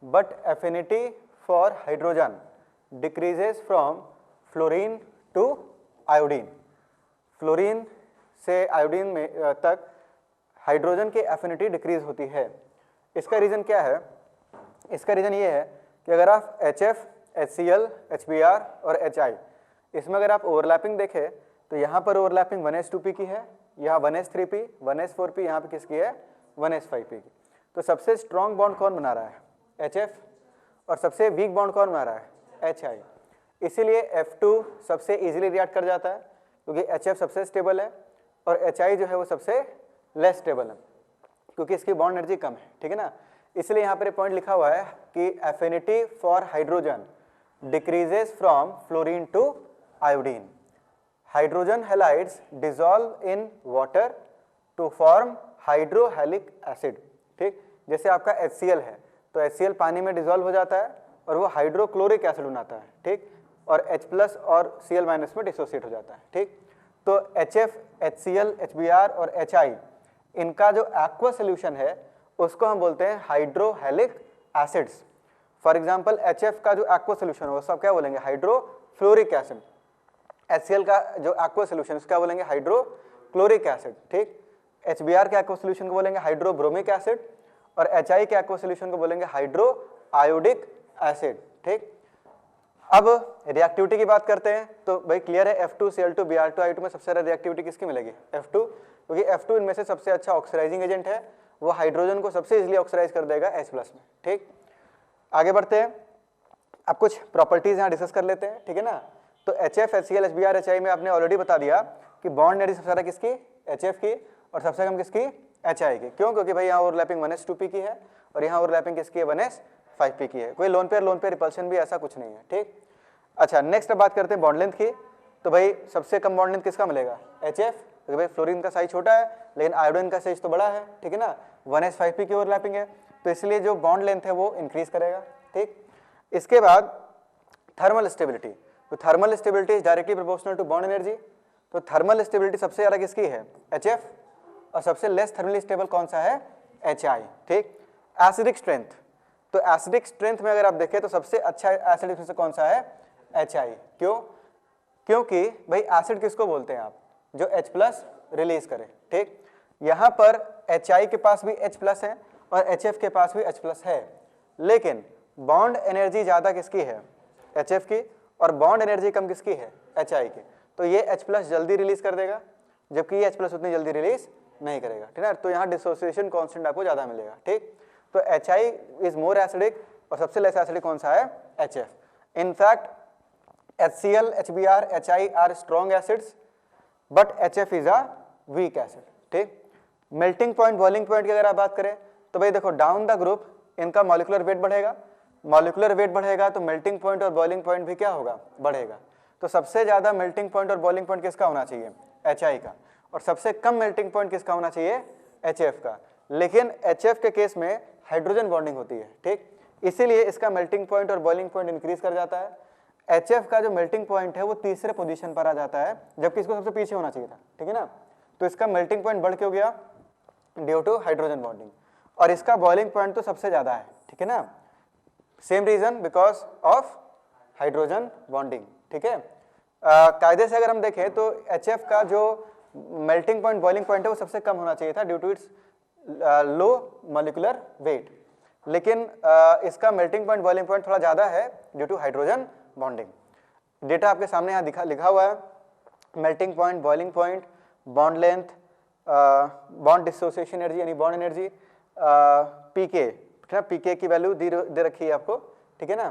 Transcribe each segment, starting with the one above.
but affinity for hydrogen decreases from fluorine to iodine. Fluorine से iodine में तक hydrogen की एफिनिटी डिक्रीज होती है। इसका रीज़न क्या है? इसका रीज़न ये है कि अगर आप HF, HCl, HBr और HI इसमें अगर आप ओवरलैपिंग देखें तो यहाँ पर ओवरलैपिंग 1s2p की है, यहाँ 1s3p, 1s4p, यहाँ पे किसकी है 1s5p की। तो सबसे स्ट्रॉन्ग बॉन्ड कौन बना रहा है? HF। और सबसे वीक बॉन्ड कौन बना रहा है? HI। इसीलिए F2 सबसे इजीली रिएक्ट कर जाता है क्योंकि HF सबसे स्टेबल है और HI जो है वो सबसे लेस स्टेबल है क्योंकि इसकी बॉन्ड एनर्जी कम है, ठीक है ना। इसलिए यहाँ पर पॉइंट लिखा हुआ है कि affinity for hydrogen decreases from fluorine to iodine. Hydrogen halides dissolve in water to form hydrohalic acid, ठीक। जैसे आपका HCl है तो HCl पानी में डिसॉल्व हो जाता है और वो हाइड्रोक्लोरिक एसिड बनाता है, ठीक। और H+ और Cl- में डिसोसिएट हो जाता है, ठीक। तो HF, HCl, HBr और HI इनका जो एक्वा सोल्यूशन है उसको हम बोलते हैं हाइड्रोहेलिक एसिड्स। फॉर एग्जांपल HF का जो एक्वा सोल्यूशन है उसको आप क्या बोलेंगे? Hydrofluoric acid. HCl का जो एक्वा सोल्यूशन उसको क्या बोलेंगे? हाइड्रोक्लोरिक एसिड, ठीक। HBr के एक्वा सोल्यूशन को बोलेंगे हाइड्रोब्रोमिक एसिड और HI के एक्वा सोल्यूशन को बोलेंगे हाइड्रो आयोडिक एसिड, ठीक। अब रिएक्टिविटी की बात करते हैं तो भाई क्लियर है F2Cl2 Br2I2 में सबसे ज़्यादा रिएक्टिविटी किसकी मिलेगी? F2, क्योंकि F2 इनमें से सबसे अच्छा ऑक्सीडाइजिंग एजेंट है, वो हाइड्रोजन को सबसे इजीली ऑक्सीडाइज कर देगा H+ में, ठीक। आगे बढ़ते हैं, अब कुछ प्रॉपर्टीज यहाँ डिस्कस कर लेते हैं, ठीक है ना। तो HF, HCl, HBr, HI में आपने ऑलरेडी बता दिया कि बॉन्ड एनर्जी सबसे ज़्यादा किसकी? HF की और सबसे कम किसकी? HI की। क्यों? क्योंकि भाई यहाँ ओवरलैपिंग 1s2p की है और यहाँ ओवरलैपिंग किसकी है? 1s5p की है। कोई लोन पेयर रिपल्शन भी ऐसा कुछ नहीं है, ठीक। अच्छा, नेक्स्ट बात करते हैं बॉन्ड लेंथ की। तो भाई सबसे कम बॉन्ड लेंथ किसका मिलेगा? HF, क्योंकि भाई फ्लोरीन का साइज छोटा है लेकिन आयोडीन का साइज तो बड़ा है, ठीक है ना। 1s5p की ओवरलैपिंग है तो इसलिए जो बॉन्ड लेंथ है वो इंक्रीज करेगा, ठीक। इसके बाद थर्मल स्टेबिलिटी। तो thermal stability is directly proportional to bond energy. तो थर्मल स्टेबिलिटी सबसे ज़्यादा किसकी है? HF। और सबसे लेस थर्मली स्टेबल कौन सा है? HI, ठीक। एसिडिक स्ट्रेंथ, तो एसिडिक स्ट्रेंथ में अगर आप देखें तो सबसे अच्छा एसिड में से कौन सा है? HI। क्यों? क्योंकि भाई एसिड किसको बोलते हैं आप? जो H+ रिलीज करे, ठीक। यहाँ पर HI के पास भी H+ है और HF के पास भी H+ है, लेकिन बॉन्ड एनर्जी ज़्यादा किसकी है? HF की, और बॉन्ड एनर्जी कम किसकी है? HI की। तो ये H+ जल्दी रिलीज कर देगा जबकि ये H+ उतनी जल्दी रिलीज नहीं करेगा, ठीक है। तो यहाँ डिसोसिएशन कांस्टेंट आपको ज़्यादा मिलेगा, ठीक। तो HI इज मोर एसिडिक और सबसे लेस एसिडिक कौन सा है? HF। In fact HCl, HBr, HI are strong acids but HF is a weak acid, ठीक। मेल्टिंग पॉइंट, बॉइलिंग पॉइंट की अगर आप बात करें तो भाई देखो डाउन द ग्रुप इनका मॉलिक्यूलर वेट बढ़ेगा, मॉलिक्यूलर वेट बढ़ेगा तो मेल्टिंग पॉइंट और बॉइलिंग पॉइंट भी क्या होगा? बढ़ेगा। तो सबसे ज़्यादा मेल्टिंग पॉइंट और बॉइलिंग पॉइंट किसका होना चाहिए? HI का। और सबसे कम मेल्टिंग पॉइंट किसका होना चाहिए? HF का। लेकिन HF के केस में हाइड्रोजन बॉन्डिंग होती है, ठीक। इसीलिए इसका मेल्टिंग पॉइंट और बॉइलिंग पॉइंट इंक्रीज कर जाता है। HF का जो मेल्टिंग पॉइंट है वो तीसरे पोजीशन पर आ जाता है जबकि इसको सबसे पीछे होना चाहिए था, ठीक है ना। तो इसका मेल्टिंग पॉइंट बढ़ क्यों गया? Due to hydrogen bonding. और इसका बॉइलिंग पॉइंट तो सबसे ज़्यादा है, ठीक है ना। Same reason, because of hydrogen bonding, ठीक है। कायदे से अगर हम देखें तो HF का जो मेल्टिंग पॉइंट, बॉइलिंग पॉइंट है वो सबसे कम होना चाहिए था due to its low molecular weight, लेकिन इसका मेल्टिंग पॉइंट, बॉइलिंग पॉइंट थोड़ा ज़्यादा है due to hydrogen bonding. Data आपके सामने यहाँ लिखा हुआ है। Melting point, boiling point, bond length, bond dissociation energy यानी बॉन्ड एनर्जी, पीके, ठीक है। पीके की वैल्यू दे रखी है आपको, ठीक है ना।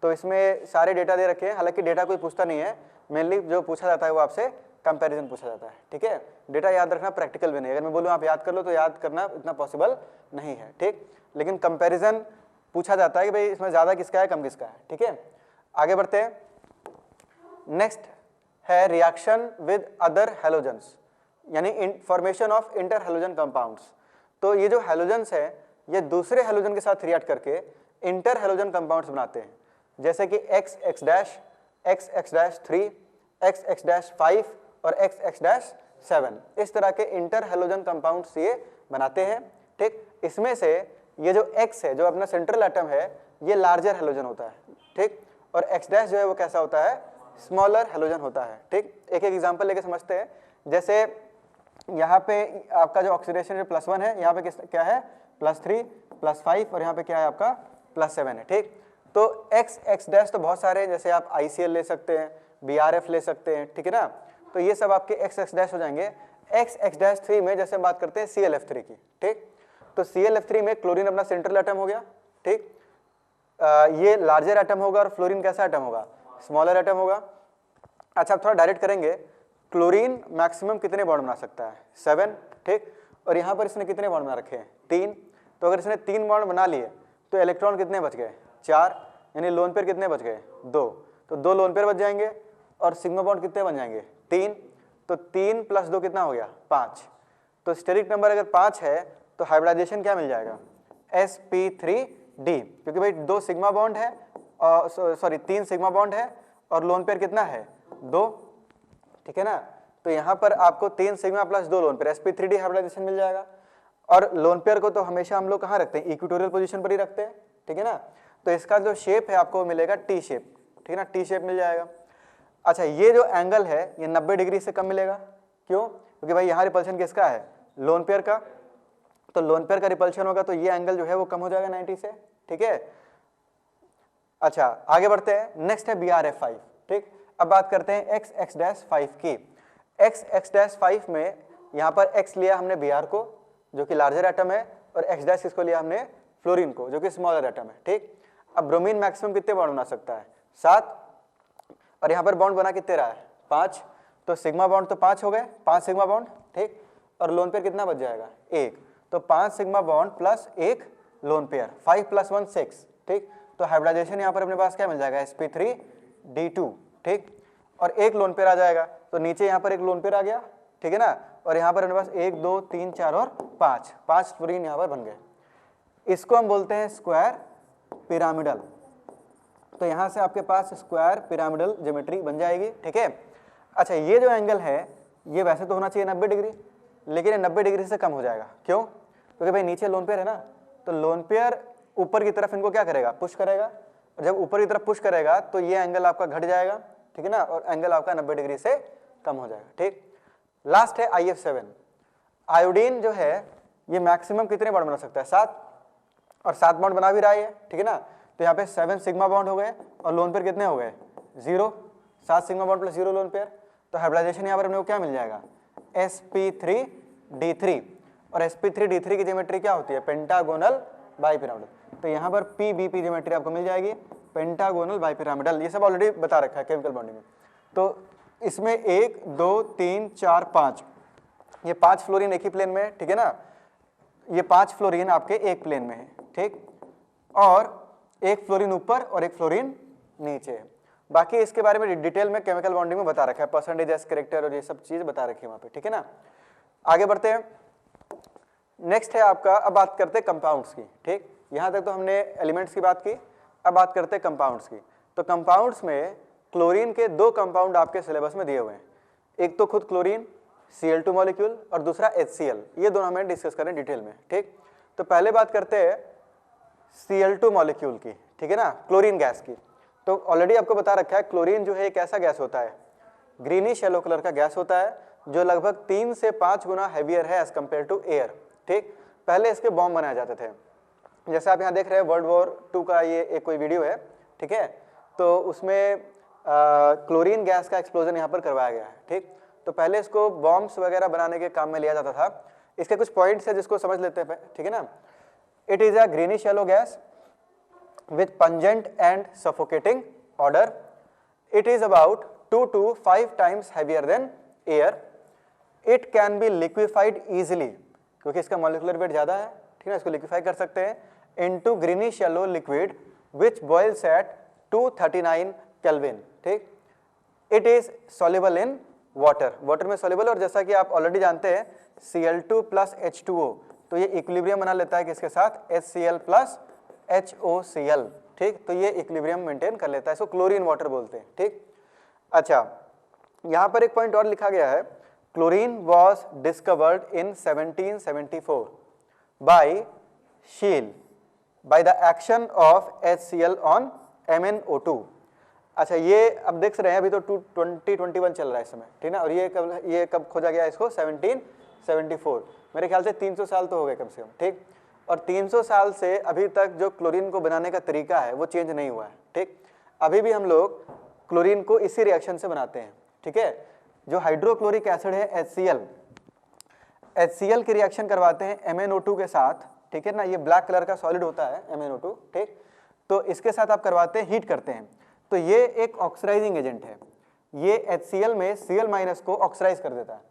तो इसमें सारे डेटा दे रखे हैं, हालांकि डेटा कोई पूछता नहीं है, मेनली जो पूछा जाता है वो आपसे कंपैरिजन पूछा जाता है, ठीक है। डेटा याद रखना प्रैक्टिकल भी नहीं, अगर मैं बोलूँ आप याद कर लो तो याद करना इतना पॉसिबल नहीं है, ठीक। लेकिन कंपैरिजन पूछा जाता है कि भाई इसमें ज़्यादा किसका है, कम किसका है, ठीक है। आगे बढ़ते हैं। नेक्स्ट है रिएक्शन विद अदर हैलोजेंस यानी formation of inter halogen compounds. तो ये जो हैलोजेंस है ये दूसरे हैलोजन के साथ रिएक्ट करके इंटर हैलोजन कंपाउंड्स बनाते हैं, जैसे कि XX', XX'3, XX'5 और XX'7। इस तरह के इंटर हैलोजन कंपाउंड्स ये बनाते हैं, ठीक। इसमें से ये जो X है, जो अपना सेंट्रल एटम है, ये लार्जर हेलोजन होता है, ठीक, और X डैश जो है वो कैसा होता है, स्मॉलर हेलोजन होता है, ठीक। एक एक एग्जांपल लेके समझते हैं। जैसे यहाँ पे आपका जो ऑक्सीडेशन रेट +1 है, यहाँ पे क्या है +3 +5 और यहाँ पे क्या है आपका +7 है, ठीक। तो X डैश तो बहुत सारे हैं, जैसे आप ICl ले सकते हैं, BRF ले सकते हैं, ठीक है ना। तो ये सब आपके X डैश हो जाएंगे। X डैश 3 में जैसे हम बात करते हैं ClF3 की, ठीक। तो ClF3 में क्लोरीन अपना सेंट्रल एटम हो गया, ठीक। ये लार्जर एटम होगा और फ्लोरीन कैसा एटम होगा, स्मॉलर एटम होगा। अच्छा, अब थोड़ा डायरेक्ट करेंगे। क्लोरीन मैक्सिमम कितने बॉन्ड बना सकता है, 7, ठीक। और यहाँ पर इसने कितने बॉन्ड बना रखे हैं, 3। तो अगर इसने 3 बॉन्ड बना लिए तो इलेक्ट्रॉन कितने बच गए, 4, यानी लोन पेयर कितने बच गए, 2। तो 2 लोन पेयर बच जाएंगे और सिग्मा बॉन्ड कितने बन जाएंगे, 3। तो 3 + 2 कितना हो गया, 5। तो स्टेरिक नंबर अगर 5 है तो हाइब्रिडाइजेशन क्या मिल जाएगा, sp3d, क्योंकि भाई 2 सिग्मा बॉन्ड है और सॉरी 3 सिग्मा बॉन्ड है और लोन पेयर कितना है, 2, ठीक है ना। तो यहाँ पर आपको 3 sigma + 2 lone pair sp3d hybridization मिल जाएगा। और लोन पेयर को तो हमेशा हम लोग कहाँ रखते हैं, इक्वेटोरियल पोजीशन पर ही रखते हैं, ठीक है ना। तो इसका जो शेप है आपको मिलेगा टी शेप, ठीक है ना, टी शेप मिल जाएगा। अच्छा, ये जो एंगल है ये 90 डिग्री से कम मिलेगा, क्यों, क्योंकि भाई यहाँ रिपल्शन किसका है, लोन पेयर का। तो लोन पेयर का रिपल्शन होगा तो ये एंगल जो है वो कम हो जाएगा 90 से, ठीक है। अच्छा, आगे बढ़ते हैं। नेक्स्ट है BRF5, ठीक। अब बात करते हैं X-5 की। X-5 में यहाँ पर X लिया हमने Br को जो कि लार्जर एटम है, और X डैश किसको लिया हमने, फ्लोरीन को जो कि स्मॉलर एटम है, ठीक। अब ब्रोमीन मैक्सिमम कितने बॉन्ड बना सकता है, 7, और यहाँ पर बॉन्ड बना कितने रहा है, 5। तो सिग्मा बॉन्ड तो 5 हो गए, 5 सिग्मा बॉन्ड, ठीक। और लोन पेयर कितना बच जाएगा, 1। तो 5 sigma bond plus 1 lone pair, 5 + 1 6, ठीक। तो हाइब्रिडाइजेशन यहाँ पर अपने पास क्या मिल जाएगा, sp3d2, ठीक। और 1 लोन पेयर आ जाएगा, तो नीचे यहाँ पर 1 लोन पेयर आ गया, ठीक है ना। और यहाँ पर अपने पास 1 2 3 4 और 5 फ्लोरीन यहाँ पर बन गए। इसको हम बोलते हैं स्क्वायर पिरामिडल। तो यहाँ से आपके पास स्क्वायर पिरामिडल ज्योमेट्री बन जाएगी, ठीक है। अच्छा, ये जो एंगल है ये वैसे तो होना चाहिए 90 डिग्री, लेकिन ये 90 डिग्री से कम हो जाएगा, क्यों, क्योंकि भाई नीचे लोन पेयर है ना। तो लोन पेयर ऊपर की तरफ इनको क्या करेगा, पुश करेगा, और जब ऊपर की तरफ पुश करेगा तो ये एंगल आपका घट जाएगा, ठीक है ना, और एंगल आपका 90 डिग्री से कम हो जाएगा, ठीक। लास्ट है IF7। आयोडीन जो है ये मैक्सिमम कितने बॉन्ड बना सकता है, 7, और 7 बॉन्ड बना भी रहा है, ठीक है ना। तो यहाँ पे 7 सिग्मा बॉन्ड हो गए और लोन पेयर कितने हो गए, 0, 7 सिग्मा बॉन्ड + 0 लोन पेयर। तो हाइब्रिडाइजेशन यहाँ पर अपने को क्या मिल जाएगा, sp3d3, और sp3d3 की ज्योमेट्री क्या होती है, पेंटागोनल बाइपिरामिडल। तो यहाँ पर PBP ज्योमेट्री आपको मिल जाएगी, पेंटागोनल बाइपिरामिडल। ये सब ऑलरेडी बता रखा है केमिकल बॉन्डिंग में। तो इसमें 1 2 3 4 5, ये 5 फ्लोरीन एक ही प्लेन में है, ठीक है ना। ये 5 फ्लोरीन आपके एक प्लेन में है, ठीक, और 1 फ्लोरीन ऊपर और 1 फ्लोरीन नीचे है। बाकी इसके बारे में डिटेल में केमिकल बॉन्डिंग में बता रखा है, परसेंटेज एस कैरेक्टर और ये सब चीज बता रखी है वहां पे, ठीक है ना। आगे बढ़ते हैं। नेक्स्ट है आपका, अब बात करते हैं कंपाउंड्स की, ठीक। यहां तक तो हमने एलिमेंट्स की बात की, अब बात करते हैं कंपाउंड्स की। तो कंपाउंड्स में क्लोरीन के 2 कंपाउंड आपके सिलेबस में दिए हुए हैं, एक तो खुद क्लोरीन Cl2 मॉलिक्यूल और दूसरा HCl। ये दोनों हमें डिस्कस करें डिटेल में, ठीक। तो पहले बात करते हैं Cl2 मॉलिक्यूल की, ठीक है ना, क्लोरीन गैस की। तो ऑलरेडी आपको बता रखा है क्लोरीन जो है एक ऐसा गैस होता है, ग्रीनिश येलो कलर का गैस होता है, जो लगभग 3 से 5 गुना हैवियर है एज कंपेयर टू एयर, ठीक। पहले इसके बॉम्ब बनाए जाते थे, जैसे आप यहाँ देख रहे हैं वर्ल्ड वॉर 2 का ये एक कोई वीडियो है, ठीक है। तो उसमें क्लोरीन गैस का एक्सप्लोजन यहाँ पर करवाया गया है, ठीक। तो पहले इसको बॉम्ब्स वगैरह बनाने के काम में लिया जाता था। इसके कुछ पॉइंट्स है जिसको समझ लेते हैं, ठीक है ना। It is a greenish yellow gas with pungent and suffocating odor. It is about 2 to 5 times heavier than air. It can be liquefied easily, क्योंकि इसका molecular weight ज़्यादा है, ठीक है, इसको liquefy कर सकते हैं into greenish yellow liquid which boils at 239 Kelvin, ठीक। It is soluble in water, water में soluble, और जैसा कि आप ऑलरेडी जानते हैं Cl2 + H2O, तो ये इक्विलिब्रियम बना लेता है किसके साथ, HCl + HOCl, ठीक। तो ये इक्विलिब्रियम मेंटेन कर लेता है, इसको क्लोरीन वाटर बोलते हैं, ठीक। अच्छा, यहाँ पर एक पॉइंट और लिखा गया है, chlorine was discovered in 1774 by Scheele, by the action of HCl on MnO2। अच्छा, ये अब देख रहे हैं अभी तो 2021 चल रहा है इस समय, ठीक ना, और ये कब खोजा गया इसको 1774, मेरे ख्याल से 300 साल तो हो गए कम से कम, ठीक। और 300 साल से अभी तक जो क्लोरीन को बनाने का तरीका है वो चेंज नहीं हुआ है, ठीक। अभी भी हम लोग क्लोरीन को इसी रिएक्शन से बनाते हैं, ठीक है। जो हाइड्रोक्लोरिक एसिड है HCl की रिएक्शन करवाते हैं MnO2 के साथ, ठीक है ना, ये ब्लैक कलर का सॉलिड होता है MnO2, ठीक। तो इसके साथ आप करवाते हैं, हीट करते हैं, तो ये एक ऑक्सीडाइजिंग एजेंट है। ये HCl में Cl- को ऑक्सीडाइज कर देता है,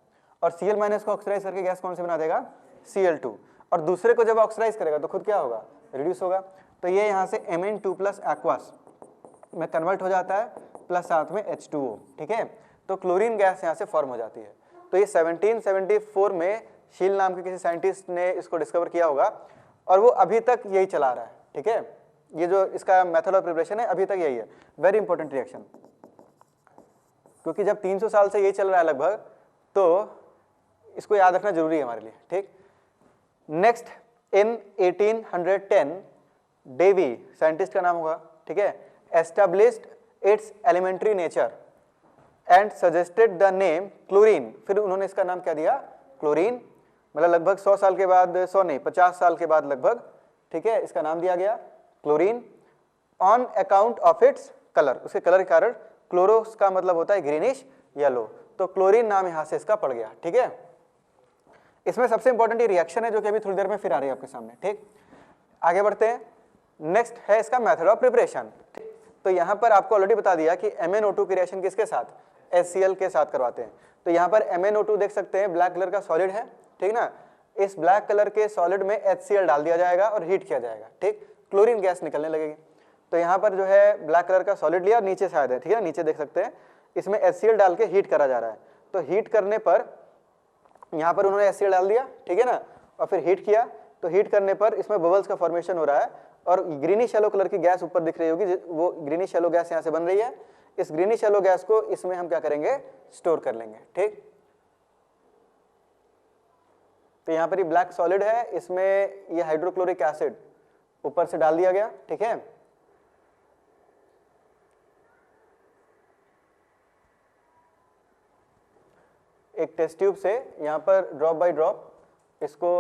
और Cl- को ऑक्सीडाइज करके गैस कौन से बना देगा, Cl2, और दूसरे को जब ऑक्सीडाइज करेगा तो खुद क्या होगा, रिड्यूस होगा। तो ये यहाँ से Mn2+ एक्वास में कन्वर्ट हो जाता है, प्लस साथ में H2O, ठीक है। तो क्लोरीन गैस यहाँ से फॉर्म हो जाती है। तो ये 1774 में शील नाम के किसी साइंटिस्ट ने इसको डिस्कवर किया होगा, और वो अभी तक यही चला रहा है, ठीक है। ये जो इसका मेथड ऑफ प्रिपरेशन है अभी तक यही है, वेरी इंपॉर्टेंट रिएक्शन, क्योंकि जब 300 साल से यही चल रहा है लगभग, तो इसको याद रखना जरूरी है हमारे लिए, ठीक। नेक्स्ट, इन 1810 डेवी, साइंटिस्ट का नाम होगा, ठीक है, established its elementary nature and suggested the name chlorine. फिर उन्होंने इसका नाम क्या दिया, क्लोरीन, मतलब लगभग 100 साल के बाद, 100 नहीं 50 साल के बाद लगभग, ठीक है, इसका नाम दिया गया chlorine, on account of its colour, उसके कलर के कारण। क्लोरोस का मतलब होता है ग्रीनिश येलो, तो क्लोरीन नाम यहां से इसका पड़ गया, ठीक है। इसमें सबसे इंपॉर्टेंट ये रिएक्शन है जो कि अभी थोड़ी देर में फिर आ रही है आपके सामने, ठीक। आगे बढ़ते हैं, नेक्स्ट है इसका मेथड ऑफ प्रिपरेशन। तो यहां पर आपको ऑलरेडी बता दिया कि MnO2 की रिएक्शन किसके साथ, HCl के साथ करवाते हैं। तो यहां पर MnO2 देख सकते हैं, ब्लैक कलर का सॉलिड है, ठीक ना। इस ब्लैक कलर के सॉलिड में HCl डाल दिया जाएगा और हीट किया जाएगा, ठीक, क्लोरीन गैस निकलने लगेगी। तो यहाँ पर जो है ब्लैक कलर का सॉलिड लिया, नीचे शायद है, ठीक है, नीचे देख सकते हैं, इसमें HCl डाल के हीट करा जा रहा है। तो हीट करने पर यहाँ पर उन्होंने HCl डाल दिया, ठीक है ना, और फिर हीट किया, तो हीट करने पर इसमें बबल्स का फॉर्मेशन हो रहा है, और ग्रीनिश येलो कलर की गैस ऊपर दिख रही होगी, वो ग्रीनिश येलो गैस यहाँ से बन रही है। इस ग्रीनिश येलो गैस को इसमें हम क्या करेंगे, स्टोर कर लेंगे, ठीक। तो यहाँ पर ये ब्लैक सॉलिड है, इसमें ये हाइड्रोक्लोरिक एसिड ऊपर से डाल दिया गया, ठीक है। एक टेस्ट ट्यूब से यहाँ पर ड्रॉप बाय ड्रॉप इसको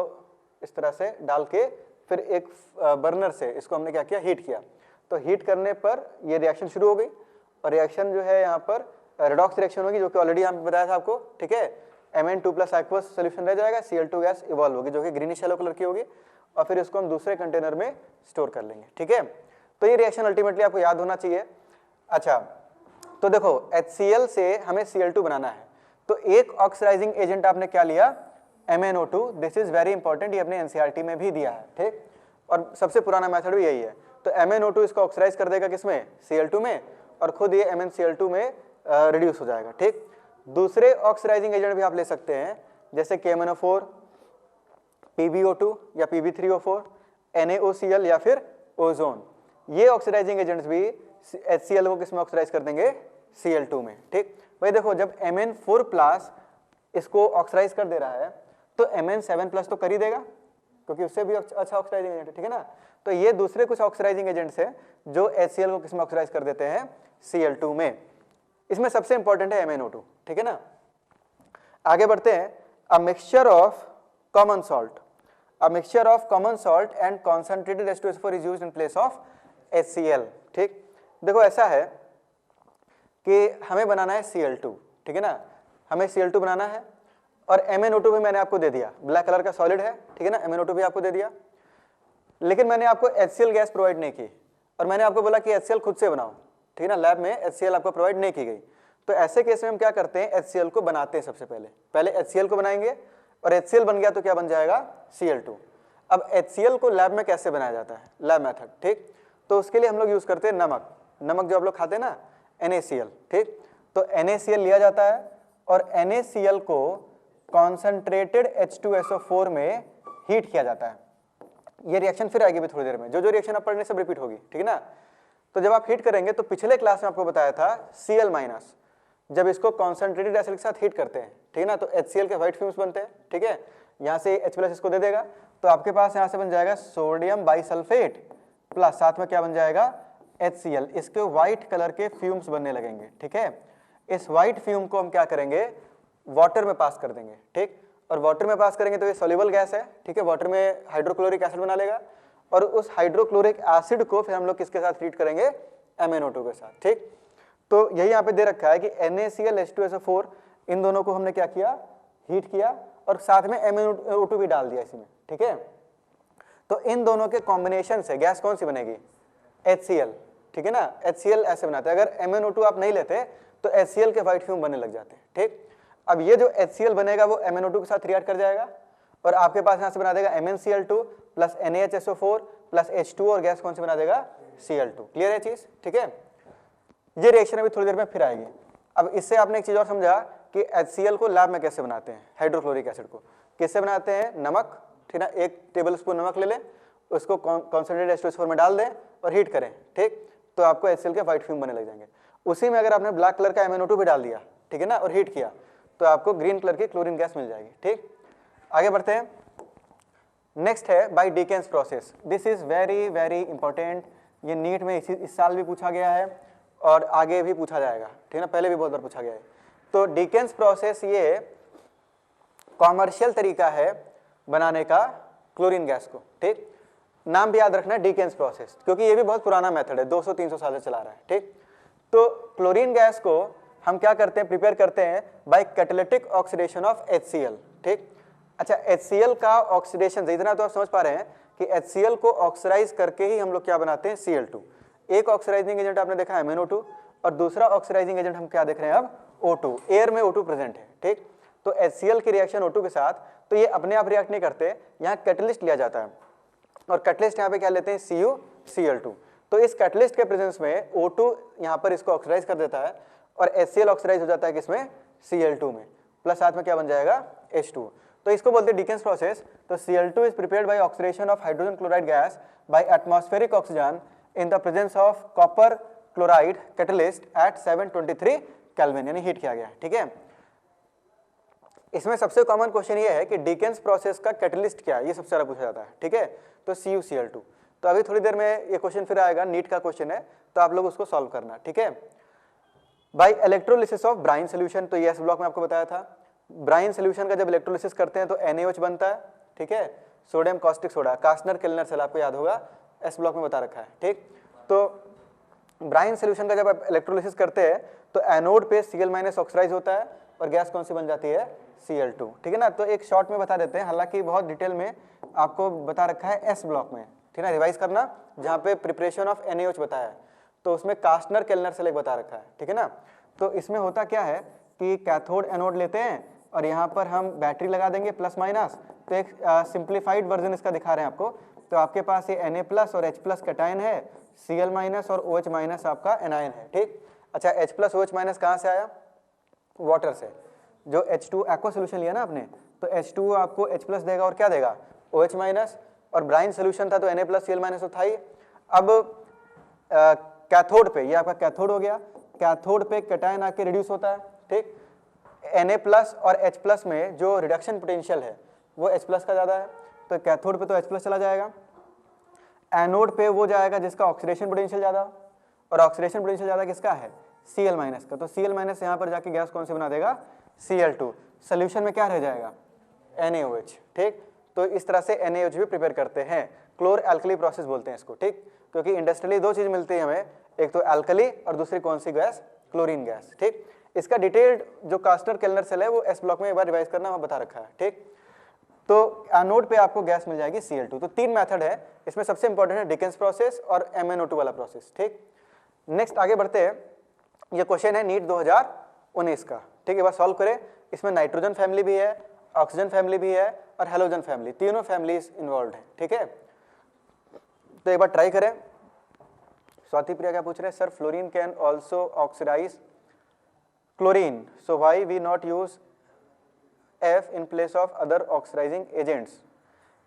इस तरह से डाल के फिर एक बर्नर से इसको हमने क्या किया, हीट किया। तो हीट करने पर ये रिएक्शन शुरू हो गई, और रिएक्शन जो है यहाँ पर रेडॉक्स रिएक्शन होगी, जो कि ऑलरेडी यहाँ बताया था आपको, ठीक है। Mn2+ एक्वस सोल्यूशन रह जाएगा, Cl2 गैस इवॉल्व होगी जो कि ग्रीनिश येलो कलर की होगी, और फिर इसको हम दूसरे कंटेनर में स्टोर कर लेंगे, ठीक है। तो ये रिएक्शन अल्टीमेटली आपको याद होना चाहिए। अच्छा, तो देखो HCl से हमें Cl2 बनाना है, तो एक ऑक्सीडाइजिंग एजेंट आपने क्या लिया, MnO2, this is very important, ये अपने NCERT में भी दिया है, ठीक, और सबसे पुराना मेथड भी यही है। तो MnO2 इसको ऑक्सीडाइज कर देगा किसमें, Cl2 में, और खुद ये MnCl2 में रिड्यूस हो जाएगा, ठीक। दूसरे ऑक्सीडाइजिंग एजेंट भी आप ले सकते हैं, जैसे KMnO4, PbO2 या Pb3O4, NaOCl या फिर ओजोन। ये ऑक्सीडाइजिंग एजेंट्स भी HCl को किसमें ऑक्सीडाइज कर देंगे, Cl2 में, ठीक। भाई देखो, जब Mn4+ इसको ऑक्सीडाइज कर दे रहा है तो Mn7+ तो कर ही देगा, क्योंकि उससे भी अच्छा ऑक्सीडाइजिंग एजेंट है, ठीक है ना। तो ये दूसरे कुछ ऑक्सीडाइजिंग एजेंट्स हैं जो HCl को किसमें ऑक्सीडाइज कर देते हैं, Cl2 में। इसमें सबसे इंपॉर्टेंट है MnO2, ठीक है ना। आगे बढ़ते हैं, a mixture of common salt, a mixture of common salt and concentrated H2SO4 is used in place of HCl, ठीक। देखो ऐसा है कि हमें बनाना है Cl2, ठीक है ना, हमें Cl2 बनाना है, और MnO2 भी मैंने आपको दे दिया, ब्लैक कलर का सॉलिड है, ठीक है ना, MnO2 भी आपको दे दिया, लेकिन मैंने आपको HCl गैस प्रोवाइड नहीं की, और मैंने आपको बोला कि HCl खुद से बनाओ, ठीक है ना, लैब में HCl आपको प्रोवाइड नहीं की गई। तो ऐसे केस में हम क्या करते हैं, HCl को बनाते हैं, सबसे पहले HCl को बनाएंगे, और HCl बन गया तो क्या बन जाएगा, Cl2। अब HCl को लैब में कैसे बनाया जाता है, लैब मेथड, ठीक। तो उसके लिए हम लोग यूज करते हैं नमक जो आप लोग खाते हैं ना, NaCl, ठीक। तो NaCl लिया जाता है, और NaCl को कॉन्सेंट्रेटेड H2SO4 में हीट किया जाता है। ये रिएक्शन फिर आएगी भी थोड़ी देर में, जो रिएक्शन आप पढ़ने सब रिपीट होगी, ठीक है ना। तो जब आप हीट करेंगे, तो पिछले क्लास में आपको बताया था Cl-, जब इसको कॉन्सेंट्रेटेड एसिड के साथ हीट करते हैं, ठीक है ना, तो HCl के व्हाइट फ्यूम्स बनते हैं, ठीक है। यहाँ से H+ इसको दे देगा, तो आपके पास यहाँ से बन जाएगा सोडियम बाइसल्फेट, प्लस साथ में क्या बन जाएगा HCl। इसके व्हाइट कलर के फ्यूम्स बनने लगेंगे, ठीक है। इस व्हाइट फ्यूम को हम क्या करेंगे, वाटर में पास कर देंगे, ठीक। और वाटर में पास करेंगे तो ये सॉल्युबल गैस है, ठीक है, वाटर में हाइड्रोक्लोरिक एसिड बना लेगा, और उस हाइड्रोक्लोरिक एसिड को फिर हम लोग किसके साथ ट्रीट करेंगे, MnO2 के साथ, ठीक। तो यही यहाँ पे दे रखा है कि NaCl H2SO4 इन दोनों को हमने क्या किया, हीट किया, और साथ में MnO2 भी डाल दिया इसमें, ठीक है। तो इन दोनों के कॉम्बिनेशन से गैस कौन सी बनेगी, HCl, ठीक है ना। HCl ऐसे बनाते हैं, अगर MnO2 आप नहीं लेते तो HCl के व्हाइट फ्यूम बनने लग जाते हैं, ठीक। अब ये जो HCl बनेगा वो MnO2 के साथ रिएक्ट कर जाएगा और आपके पास यहाँ से बना देगा MnCl2 plus NaHSO4 plus H2 और गैस कौन सी बना देगा, Cl2। क्लियर है चीज, ठीक है। ये रिएक्शन अभी थोड़ी देर में फिर आएगी। अब इससे आपने एक चीज और समझा कि HCl को लैब में कैसे बनाते हैं, हाइड्रोक्लोरिक एसिड को कैसे बनाते हैं, नमक, ठीक है, 1 टेबल स्पून नमक ले लें, उसको कॉन्सेंट्रेटेड H2SO4 में डाल दें और हीट करें, ठीक। तो आपको HCl के व्हाइट फ्यूम बनने लग जाएंगे। उसी में अगर आपने ब्लैक कलर का MnO2 भी डाल दिया, ठीक है ना, और हीट किया तो आपको ग्रीन कलर की क्लोरीन गैस मिल जाएगी, ठीक। आगे बढ़ते हैं। नेक्स्ट है by Deacon's process. This is very very important, ये नीट में इस साल भी पूछा गया है और आगे भी पूछा जाएगा, ठीक है ना, पहले भी बहुत बार पूछा गया है। तो डिकेन्स प्रोसेस ये कॉमर्शियल तरीका है बनाने का क्लोरीन गैस को, ठीक। नाम भी याद रखना है डिकेन्स प्रोसेस, क्योंकि ये भी बहुत पुराना मेथड है, 200-300 साल से चला रहा है, ठीक। तो क्लोरीन गैस को हम क्या करते हैं, प्रिपेयर करते हैं by catalytic oxidation of HCl, ठीक। अच्छा, HCl का ऑक्सीडेशन, इतना तो आप समझ पा रहे हैं कि HCl को ऑक्सीडाइज करके ही हम लोग क्या बनाते हैं, Cl2। एक ऑक्सीडाइजिंग एजेंट आपने देखा है MnO2 और दूसरा ऑक्सीडाइजिंग एजेंट हम क्या देख रहे हैं अब, O2। एयर में O2 प्रेजेंट है, ठीक। तो HCl की रिएक्शन O2 के साथ, तो ये अपने आप रिएक्ट नहीं करते, यहाँ कैटलिस्ट लिया जाता है और कैटलिस्ट यहाँ पे क्या लेते हैं, CuCl2। तो इस कैटलिस्ट के प्रेजेंस में O2 यहाँ पर इसको ऑक्सीडाइज कर देता है और HCl ऑक्सीडाइज हो जाता है किसमें, Cl2 में, प्लस साथ में क्या बन जाएगा, H2। तो इसको बोलते हैं डिकेन्स प्रोसेस। तो Cl2 is prepared by oxidation of hydrogen chloride gas by atmospheric oxygen in the presence of copper chloride catalyst at 723 kelvin, यानी हीट किया गया, ठीक है। इसमें सबसे कॉमन क्वेश्चन ये है कि डिकेन्स प्रोसेस का कैटलिस्ट क्या है, ये सबसे ज्यादा पूछा जाता है, ठीक है। तो CuCl2। तो अभी थोड़ी देर में ये क्वेश्चन फिर आएगा, नीट का क्वेश्चन है, तो आप लोग उसको सॉल्व करना, ठीक है। By electrolysis of brine solution, तो ये एस ब्लॉक में आपको बताया था, ब्राइन सोल्यूशन का जब इलेक्ट्रोलिसिस करते हैं तो NaOH बनता है, ठीक है, सोडियम कॉस्टिक सोडा, कास्टनर केल्नर सेल आपको याद होगा, एस ब्लॉक में बता रखा है, ठीक। तो ब्राइन सोल्यूशन का जब आप इलेक्ट्रोलिसिस करते हैं तो एनोड पे Cl- ऑक्सीडाइज होता है और गैस कौन सी बन जाती है, Cl2, ठीक है ना। तो एक शॉर्ट में बता देते हैं, हालांकि बहुत डिटेल में आपको बता रखा है एस ब्लॉक में, ठीक है ना, रिवाइज करना, जहाँ पे प्रिपरेशन ऑफ NaOH बताया है, तो उसमें कास्टनर केल्नर सेल बता रखा है, ठीक है ना। तो इसमें होता क्या है कि कैथोड एनोड लेते हैं और यहाँ पर हम बैटरी लगा देंगे प्लस माइनस। तो एक सिंप्लीफाइड वर्जन इसका दिखा रहे हैं आपको। तो आपके पास ये Na+ और H+ कैटायन है, Cl- और OH- आपका एनायन है, ठीक। अच्छा, H+ OH- कहाँ से आया, वाटर से। जो H2 एक्वा सोल्यूशन लिया ना आपने, तो H2 आपको H+ देगा और क्या देगा, OH-, और ब्राइन सोल्यूशन था तो Na+ Cl- तो था ही। अब कैथोड पे, ये आपका कैथोड हो गया, कैथोड पे कैटायन आके रिड्यूस होता है, ठीक। Na+ और H+ में जो रिडक्शन पोटेंशियल है वो H+ का ज़्यादा है, तो कैथोड पे तो H+ चला जाएगा। एनोड पे वो जाएगा जिसका ऑक्सीडेशन पोटेंशियल ज़्यादा, और ऑक्सीडेशन पोटेंशियल ज़्यादा किसका है, Cl- का। तो Cl- यहाँ पर जाके गैस कौन सी बना देगा, Cl2। सोल्यूशन में क्या रह जाएगा, NaOH, ठीक। तो इस तरह से NaOH भी प्रिपेयर करते हैं, क्लोर एल्कली प्रोसेस बोलते हैं इसको, ठीक। क्योंकि इंडस्ट्रियली दो चीज़ मिलती है हमें, एक तो एल्कली और दूसरी कौन सी गैस, क्लोरीन गैस, ठीक। इसका डिटेल्ड जो कास्टनर केल्नर सेल है वो एस ब्लॉक में एक बार रिवाइज करना, वहाँ बता रखा है, ठीक। तो एनोड पे आपको गैस मिल जाएगी Cl2। तो 3 मेथड है, इसमें सबसे इंपॉर्टेंट है डिकेन्स प्रोसेस और MnO2 वाला प्रोसेस, ठीक। नेक्स्ट आगे बढ़ते हैं। ये क्वेश्चन है नीट 2019 का, ठीक है, बस सॉल्व करें। इसमें नाइट्रोजन फैमिली भी है, ऑक्सीजन फैमिली भी है और हेलोजन फैमिली, तीनों फैमिलीज इन्वॉल्व है, ठीक है। तो एक बार ट्राई करें। स्वाति प्रिया क्या पूछ रहे हैं, sir fluorine can also oxidize chlorine, so why we not use F in place of other oxidizing agents.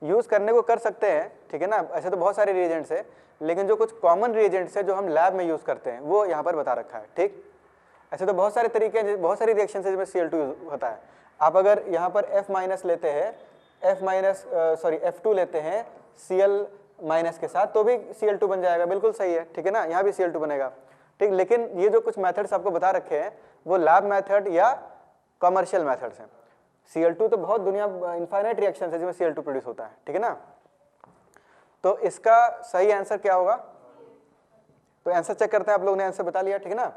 Use करने को कर सकते हैं, ठीक है ना, ऐसे तो बहुत सारे रिएजेंट्स हैं, लेकिन जो कुछ कॉमन रिएजेंट्स है जो हम लैब में यूज करते हैं वो यहाँ पर बता रखा है, ठीक। ऐसे तो बहुत सारे तरीके हैं, बहुत सारी रिएक्शन है जिसमें Cl2 होता है। आप अगर यहाँ पर F- लेते हैं, F- F2 लेते हैं, Cl माइनस के साथ, तो भी Cl2 बन जाएगा, बिल्कुल सही है, ठीक है ना, यहाँ भी Cl2 बनेगा, ठीक। लेकिन ये जो कुछ मेथड्स आपको बता रखे हैं वो लैब मेथड या कमर्शियल मेथड्स हैं। Cl2 तो बहुत दुनिया इनफाइनाइट रिएक्शन है जिसमें Cl2 प्रोड्यूस होता है, ठीक है ना। तो इसका सही आंसर क्या होगा, तो आंसर चेक करते हैं, आप लोगों ने आंसर बता लिया, ठीक है ना,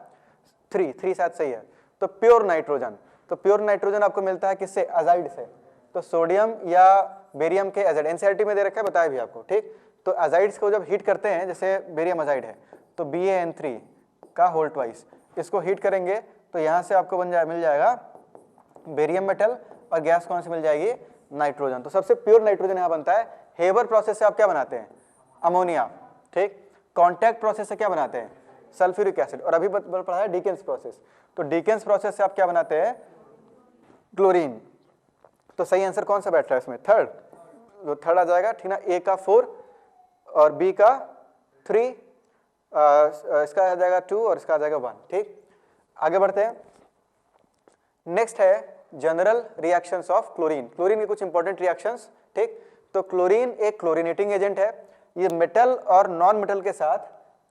3 शायद सही है। तो प्योर नाइट्रोजन, तो प्योर नाइट्रोजन आपको मिलता है किससे, अजाइड से। तो सोडियम या बेरियम के एजाइड, एनसीईआरटी में दे रखा है, बताया भी आपको, ठीक। तो अजाइड्स को जब हीट करते हैं, जैसे बेरियम अजाइड है तो BaN3 का होल ट्वाइस, इसको हीट करेंगे तो यहाँ से आपको मिल जाएगा बेरियम मेटल, और गैस कौन सी मिल जाएगी, नाइट्रोजन। तो सबसे प्योर नाइट्रोजन यहाँ बनता है। हेबर प्रोसेस से आप क्या बनाते हैं, अमोनिया, ठीक। कॉन्टैक्ट प्रोसेस से क्या बनाते हैं, सल्फ्यूरिक एसिड। और अभी पढ़ा है डिकेंस प्रोसेस, तो डिकेंस प्रोसेस से आप क्या बनाते हैं, क्लोरीन। तो सही आंसर कौन सा बैठ रहा है इसमें, थर्ड, तो थर्ड आ जाएगा, ठीक ना। ए का 4 और बी का 3, इसका आ जाएगा 2 और इसका आ जाएगा 1, ठीक। आगे बढ़ते हैं। नेक्स्ट है general reactions of chlorine. Chlorine के कुछ इंपॉर्टेंट रिएक्शंस, ठीक। तो क्लोरीन एक क्लोरीनेटिंग एजेंट है, ये मेटल और नॉन मेटल के साथ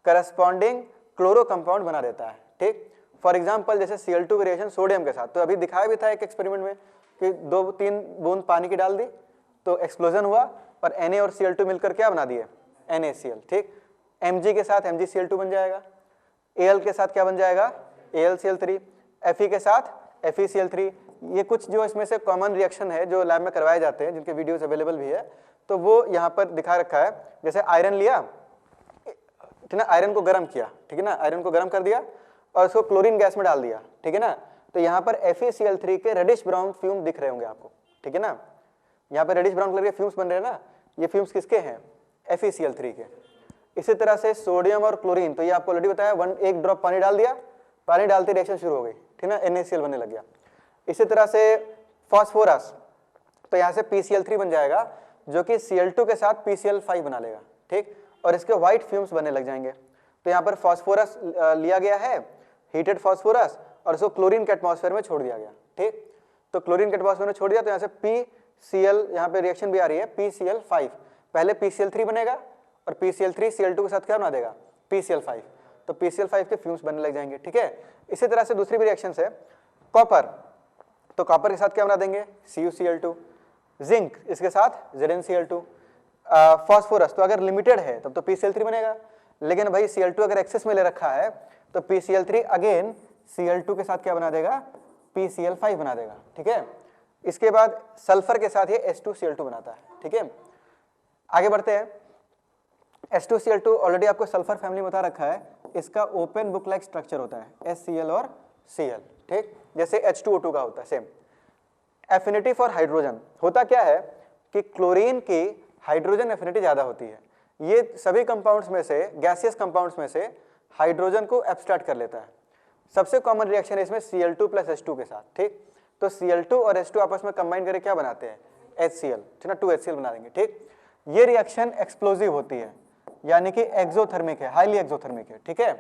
करस्पॉन्डिंग क्लोरो कंपाउंड बना देता है, ठीक। फॉर एग्जांपल जैसे Cl2 की रिएक्शन सोडियम के साथ, तो अभी दिखाया भी था एक एक्सपेरिमेंट में कि 2-3 बूंद पानी की डाल दी तो एक्सप्लोजन हुआ और Na और Cl2 मिलकर क्या बना दिए, NaCl, ठीक। Mg के साथ MgCl2 बन जाएगा, Al के साथ क्या बन जाएगा, AlCl3, Fe के साथ FeCl3। ये कुछ जो इसमें से कॉमन रिएक्शन है जो लैब में करवाए जाते हैं, जिनके वीडियोस अवेलेबल भी है, तो वो यहाँ पर दिखा रखा है। जैसे आयरन लिया, ठीक ना, आयरन को गर्म किया, ठीक है ना, आयरन को गर्म कर दिया और उसको क्लोरीन गैस में डाल दिया, ठीक है ना। तो यहाँ पर FeCl3 के रेडिश ब्राउन फ्यूम दिख रहे होंगे आपको, ठीक है ना, यहाँ पर रेडिश ब्राउन कलर के फ्यूम्स बन रहे हैं ना, ये फ्यूम्स किसके हैं, FeCl3 के। इसी तरह से सोडियम और क्लोरीन, तो ये आपको ऑलरेडी बताया, 1 ड्रॉप पानी डाल दिया, पानी डालते रिएक्शन शुरू हो गई, ठीक ना, NaCl बनने लग गया। इसी तरह से फास्फोरस, तो यहाँ से PCl3 बन जाएगा जो कि Cl2 के साथ PCl5 बना लेगा, ठीक, और इसके व्हाइट फ्यूम्स बनने लग जाएंगे। तो यहाँ पर फास्फोरस लिया गया है, हीटेड फास्फोरस, और इसको क्लोरीन के एटमॉस्फेयर में छोड़ दिया गया, ठीक। तो क्लोरीन के एटमॉस्फेयर में छोड़ दिया तो यहाँ से PCl, यहाँ पे रिएक्शन भी आ रही है, PCl5, पहले PCl3 बनेगा और PCl3 Cl2 के साथ क्या बना देगा, PCl5, तो PCl5 के फ्यूम्स बनने लग जाएंगे, ठीक है। इसी तरह से दूसरी भी रिएक्शन है, कॉपर, तो कॉपर के साथ क्या बना देंगे, CuCl2, जिंक इसके साथ ZnCl2, फास्फोरस तो अगर लिमिटेड है तब तो PCl3 बनेगा, लेकिन भाई Cl2 अगर एक्सेस में ले रखा है तो PCl3 अगेन Cl2 के साथ क्या बना देगा, PCl5 बना देगा, ठीक है। इसके बाद सल्फर के साथ ये H2Cl2 बनाता है, ठीक है। आगे बढ़ते हैं। H2Cl2 ऑलरेडी आपको सल्फर फैमिली बता रखा है, इसका ओपन बुक लाइक स्ट्रक्चर होता है, HCl और Cl, ठीक, जैसे H2O2 का होता है सेम। एफिनिटी फॉर हाइड्रोजन, होता क्या है कि क्लोरीन की हाइड्रोजन एफिनिटी ज़्यादा होती है, ये सभी कंपाउंड्स में से, गैसियस कंपाउंड्स में से हाइड्रोजन को एब्स्ट्रैक्ट कर लेता है। सबसे कॉमन रिएक्शन है इसमें Cl2 + H2 के साथ, ठीक। तो Cl2 और H2 आपस में कंबाइन करके क्या बनाते हैं, HCl, ठीक ना, 2HCl बना देंगे, ठीक। ये रिएक्शन एक्सप्लोजिव होती है, यानी कि एक्सोथर्मिक है, हाईली एक्सोथर्मिक है, ठीक है,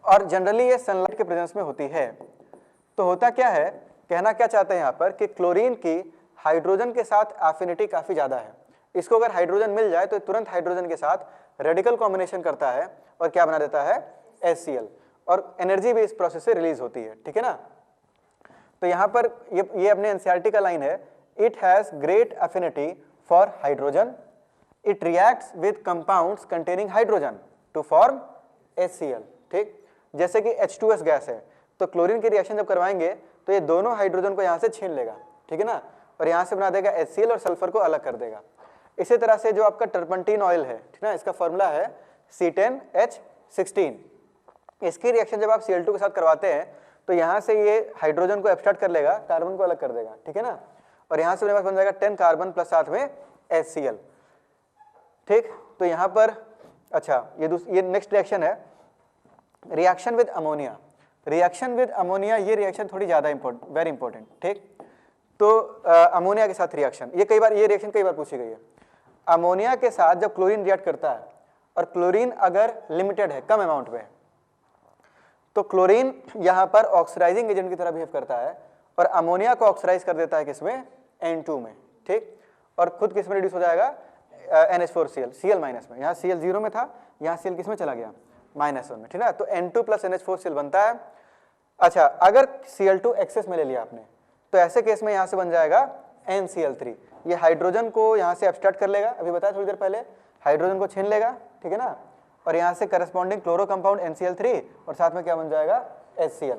और जनरली ये सनलाइट के प्रेजेंस में होती है। तो होता क्या है, कहना क्या चाहते हैं यहाँ पर कि क्लोरीन की हाइड्रोजन के साथ एफिनिटी काफ़ी ज़्यादा है, इसको अगर हाइड्रोजन मिल जाए तो तुरंत हाइड्रोजन के साथ रेडिकल कॉम्बिनेशन करता है और क्या बना देता है, HCl, और एनर्जी भी इस प्रोसेस से रिलीज होती है, ठीक है ना। तो यहाँ पर ये अपने एनसीईआरटी का लाइन है, it has great affinity for hydrogen, it reacts with compounds containing hydrogen to form HCl, ठीक। जैसे कि H2S गैस है, तो क्लोरीन की रिएक्शन जब करवाएंगे तो ये दोनों हाइड्रोजन को यहाँ से छीन लेगा, ठीक है ना, और यहाँ से बना देगा HCl और सल्फर को अलग कर देगा। इसी तरह से जो आपका टर्पंटीन ऑयल है, ठीक ना, इसका फॉर्मूला है C10H16, इसकी रिएक्शन जब आप Cl2 के साथ करवाते हैं तो यहाँ से ये हाइड्रोजन को एब्स्ट्रैक्ट कर लेगा, कार्बन को अलग कर देगा, ठीक है ना, और यहाँ से मेरे पास बन जाएगा 10 कार्बन प्लस साथ में HCl, ठीक। तो यहाँ पर अच्छा ये नेक्स्ट रिएक्शन है, reaction with ammonia. Reaction with ammonia, ये रिएक्शन थोड़ी ज़्यादा वेरी इंपॉर्टेंट, ठीक। तो अमोनिया के साथ रिएक्शन, ये रिएक्शन कई बार पूछी गई है। अमोनिया के साथ जब क्लोरीन रिएक्ट करता है और क्लोरीन अगर लिमिटेड है, कम अमाउंट में, तो क्लोरीन यहाँ पर ऑक्सीडाइजिंग एजेंट की तरह बिहेव करता है और अमोनिया को ऑक्सीडाइज कर देता है किसमें, N2 में, ठीक, और खुद किस में रिड्यूस हो जाएगा, NH4Cl, Cl माइनस में, यहाँ Cl 0 में था, यहाँ Cl किस में चला गया, -1 में, ठीक है। तो N2 प्लस NH4Cl बनता है। अच्छा, अगर Cl2 एक्सेस में ले लिया आपने तो ऐसे केस में यहाँ से बन जाएगा NCl3। ये हाइड्रोजन को यहाँ से एब्स्ट्रैक्ट कर लेगा, अभी बताया थोड़ी देर पहले, हाइड्रोजन को छीन लेगा, ठीक है ना, और यहाँ से करस्पॉन्डिंग क्लोरो कंपाउंड NCl3 और साथ में क्या बन जाएगा, HCl।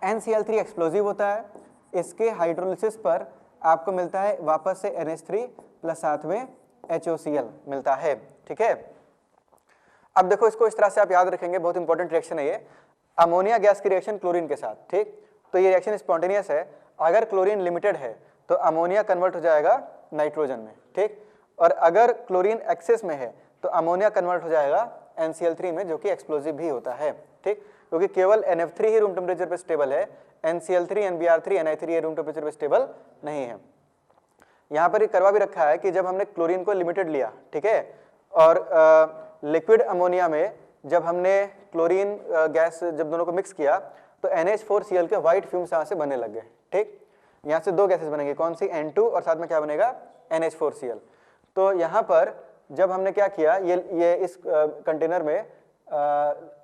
NCl3 एक्सप्लोजिव होता है, इसके हाइड्रोलिसिस पर आपको मिलता है वापस से NH3 प्लस साथ में HOCl मिलता है, ठीक है। अब देखो इसको इस तरह से आप याद रखेंगे, बहुत इंपॉर्टेंट रिएक्शन है ये, अमोनिया गैस की रिएक्शन क्लोरीन के साथ, ठीक। तो ये रिएक्शन स्पॉन्टेनियस है, अगर क्लोरीन लिमिटेड है तो अमोनिया कन्वर्ट हो जाएगा नाइट्रोजन में, ठीक। और अगर क्लोरीन एक्सेस में है तो अमोनिया कन्वर्ट हो जाएगा NCl3 में, जो कि एक्सप्लोजिव भी होता है, ठीक। क्योंकि केवल NF3 ही रूम टेम्परेचर पे स्टेबल है, NCl3, NBr3, Ni3 ये रूम टेम्परेचर पे स्टेबल नहीं है। यहाँ पर करवा भी रखा है कि जब हमने क्लोरीन को लिमिटेड लिया, ठीक है, और लिक्विड अमोनिया में जब हमने क्लोरीन गैस जब दोनों को मिक्स किया तो NH4Cl के व्हाइट फ्यूम्स यहाँ से बनने लग गए, ठीक। यहाँ से दो गैसेस बनेंगे, कौन सी, N2 और साथ में क्या बनेगा, NH4Cl। तो यहाँ पर जब हमने क्या किया, ये इस कंटेनर में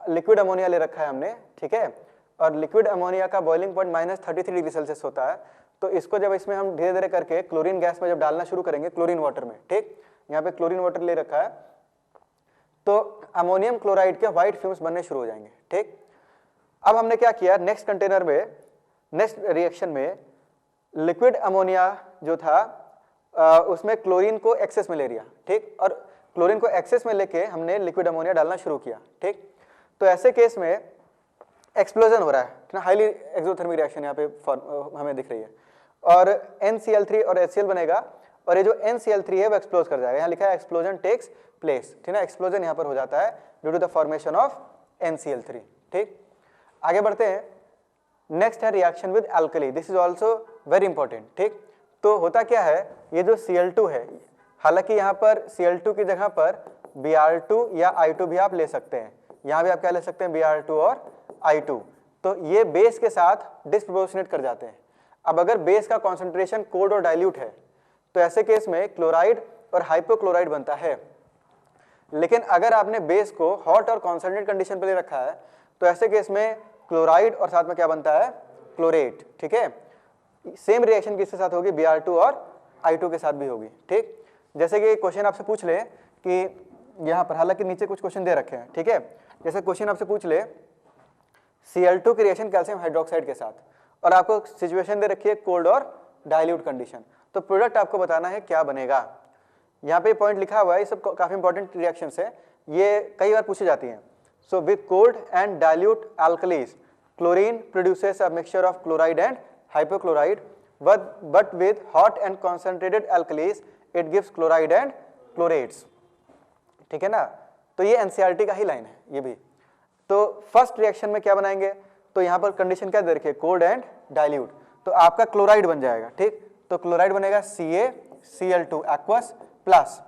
लिक्विड अमोनिया ले रखा है हमने, ठीक है, और लिक्विड अमोनिया का बॉइलिंग पॉइंट -33 डिग्री सेल्सियस होता है। तो इसको जब इसमें हम धीरे धीरे करके क्लोरीन गैस में जब डालना शुरू करेंगे, क्लोरीन वाटर में, ठीक, यहाँ पे क्लोरीन वाटर ले रखा है, तो अमोनियम क्लोराइड के व्हाइट फ्यूम्स बनने शुरू हो जाएंगे, ठीक। अब हमने क्या किया, नेक्स्ट कंटेनर में, नेक्स्ट रिएक्शन में लिक्विड अमोनिया जो था उसमें क्लोरीन को एक्सेस में ले लिया, ठीक, और क्लोरीन को एक्सेस में लेके हमने लिक्विड अमोनिया डालना शुरू किया, ठीक। तो ऐसे केस में एक्सप्लोजन हो रहा है, हाईली एक्सोथर्मिक रिएक्शन यहाँ पे हमें दिख रही है, और NCl3 और HCl बनेगा, और ये जो NCl3 है वो एक्सप्लोज कर जाएगा। यहाँ लिखा है एक्सप्लोजन टेक्स प्लेस, ठीक है, एक्सप्लोजन यहाँ पर हो जाता है due to the formation of NCl3, ठीक। आगे बढ़ते हैं, नेक्स्ट है reaction with alkali, this is also very important, ठीक। तो होता क्या है, ये जो Cl2 है, हालांकि यहाँ पर Cl2 की जगह पर Br2 या I2 भी आप ले सकते हैं, यहाँ भी आप क्या ले सकते हैं, Br2 और I2, तो ये बेस के साथ डिस्प्रोपोर्शनेट कर जाते हैं। अब अगर बेस का कॉन्सेंट्रेशन कोल्ड और डाइल्यूट है तो ऐसे केस में क्लोराइड और हाइपोक्लोराइड बनता है, लेकिन अगर आपने बेस को हॉट और कॉन्सेंट्रेट कंडीशन पर ले रखा है तो ऐसे केस में क्लोराइड और साथ में क्या बनता है, क्लोरेट, ठीक है। सेम रिएक्शन किसके साथ होगी, Br2 और I2 के साथ भी होगी, ठीक। जैसे कि क्वेश्चन आपसे पूछ ले कि यहाँ पर, हालांकि नीचे कुछ क्वेश्चन दे रखे हैं, ठीक है, जैसे क्वेश्चन आपसे पूछ ले Cl2 की रिएक्शन कैल्शियम हाइड्रोक्साइड के साथ, और आपको सिचुएशन दे रखी है कोल्ड और डाइल्यूट कंडीशन, तो प्रोडक्ट आपको बताना है क्या बनेगा। यहाँ पे पॉइंट लिखा हुआ है, ये सब काफी इंपॉर्टेंट रिएक्शंस है, ये कई बार पूछी जाती हैं। So with cold and dilute alkalis, chlorine produces a mixture of chloride and hypochlorite, but with hot and concentrated alkalis it gives chloride and chlorates, ठीक है ना। तो ये NCERT का ही लाइन है ये भी। तो फर्स्ट रिएक्शन में क्या बनाएंगे, तो यहाँ पर कंडीशन क्या दे रखी है, कोल्ड एंड डाइल्यूट, तो आपका क्लोराइड बन जाएगा, ठीक। तो क्लोराइड बनेगा CaCl2 एक्वस प्लस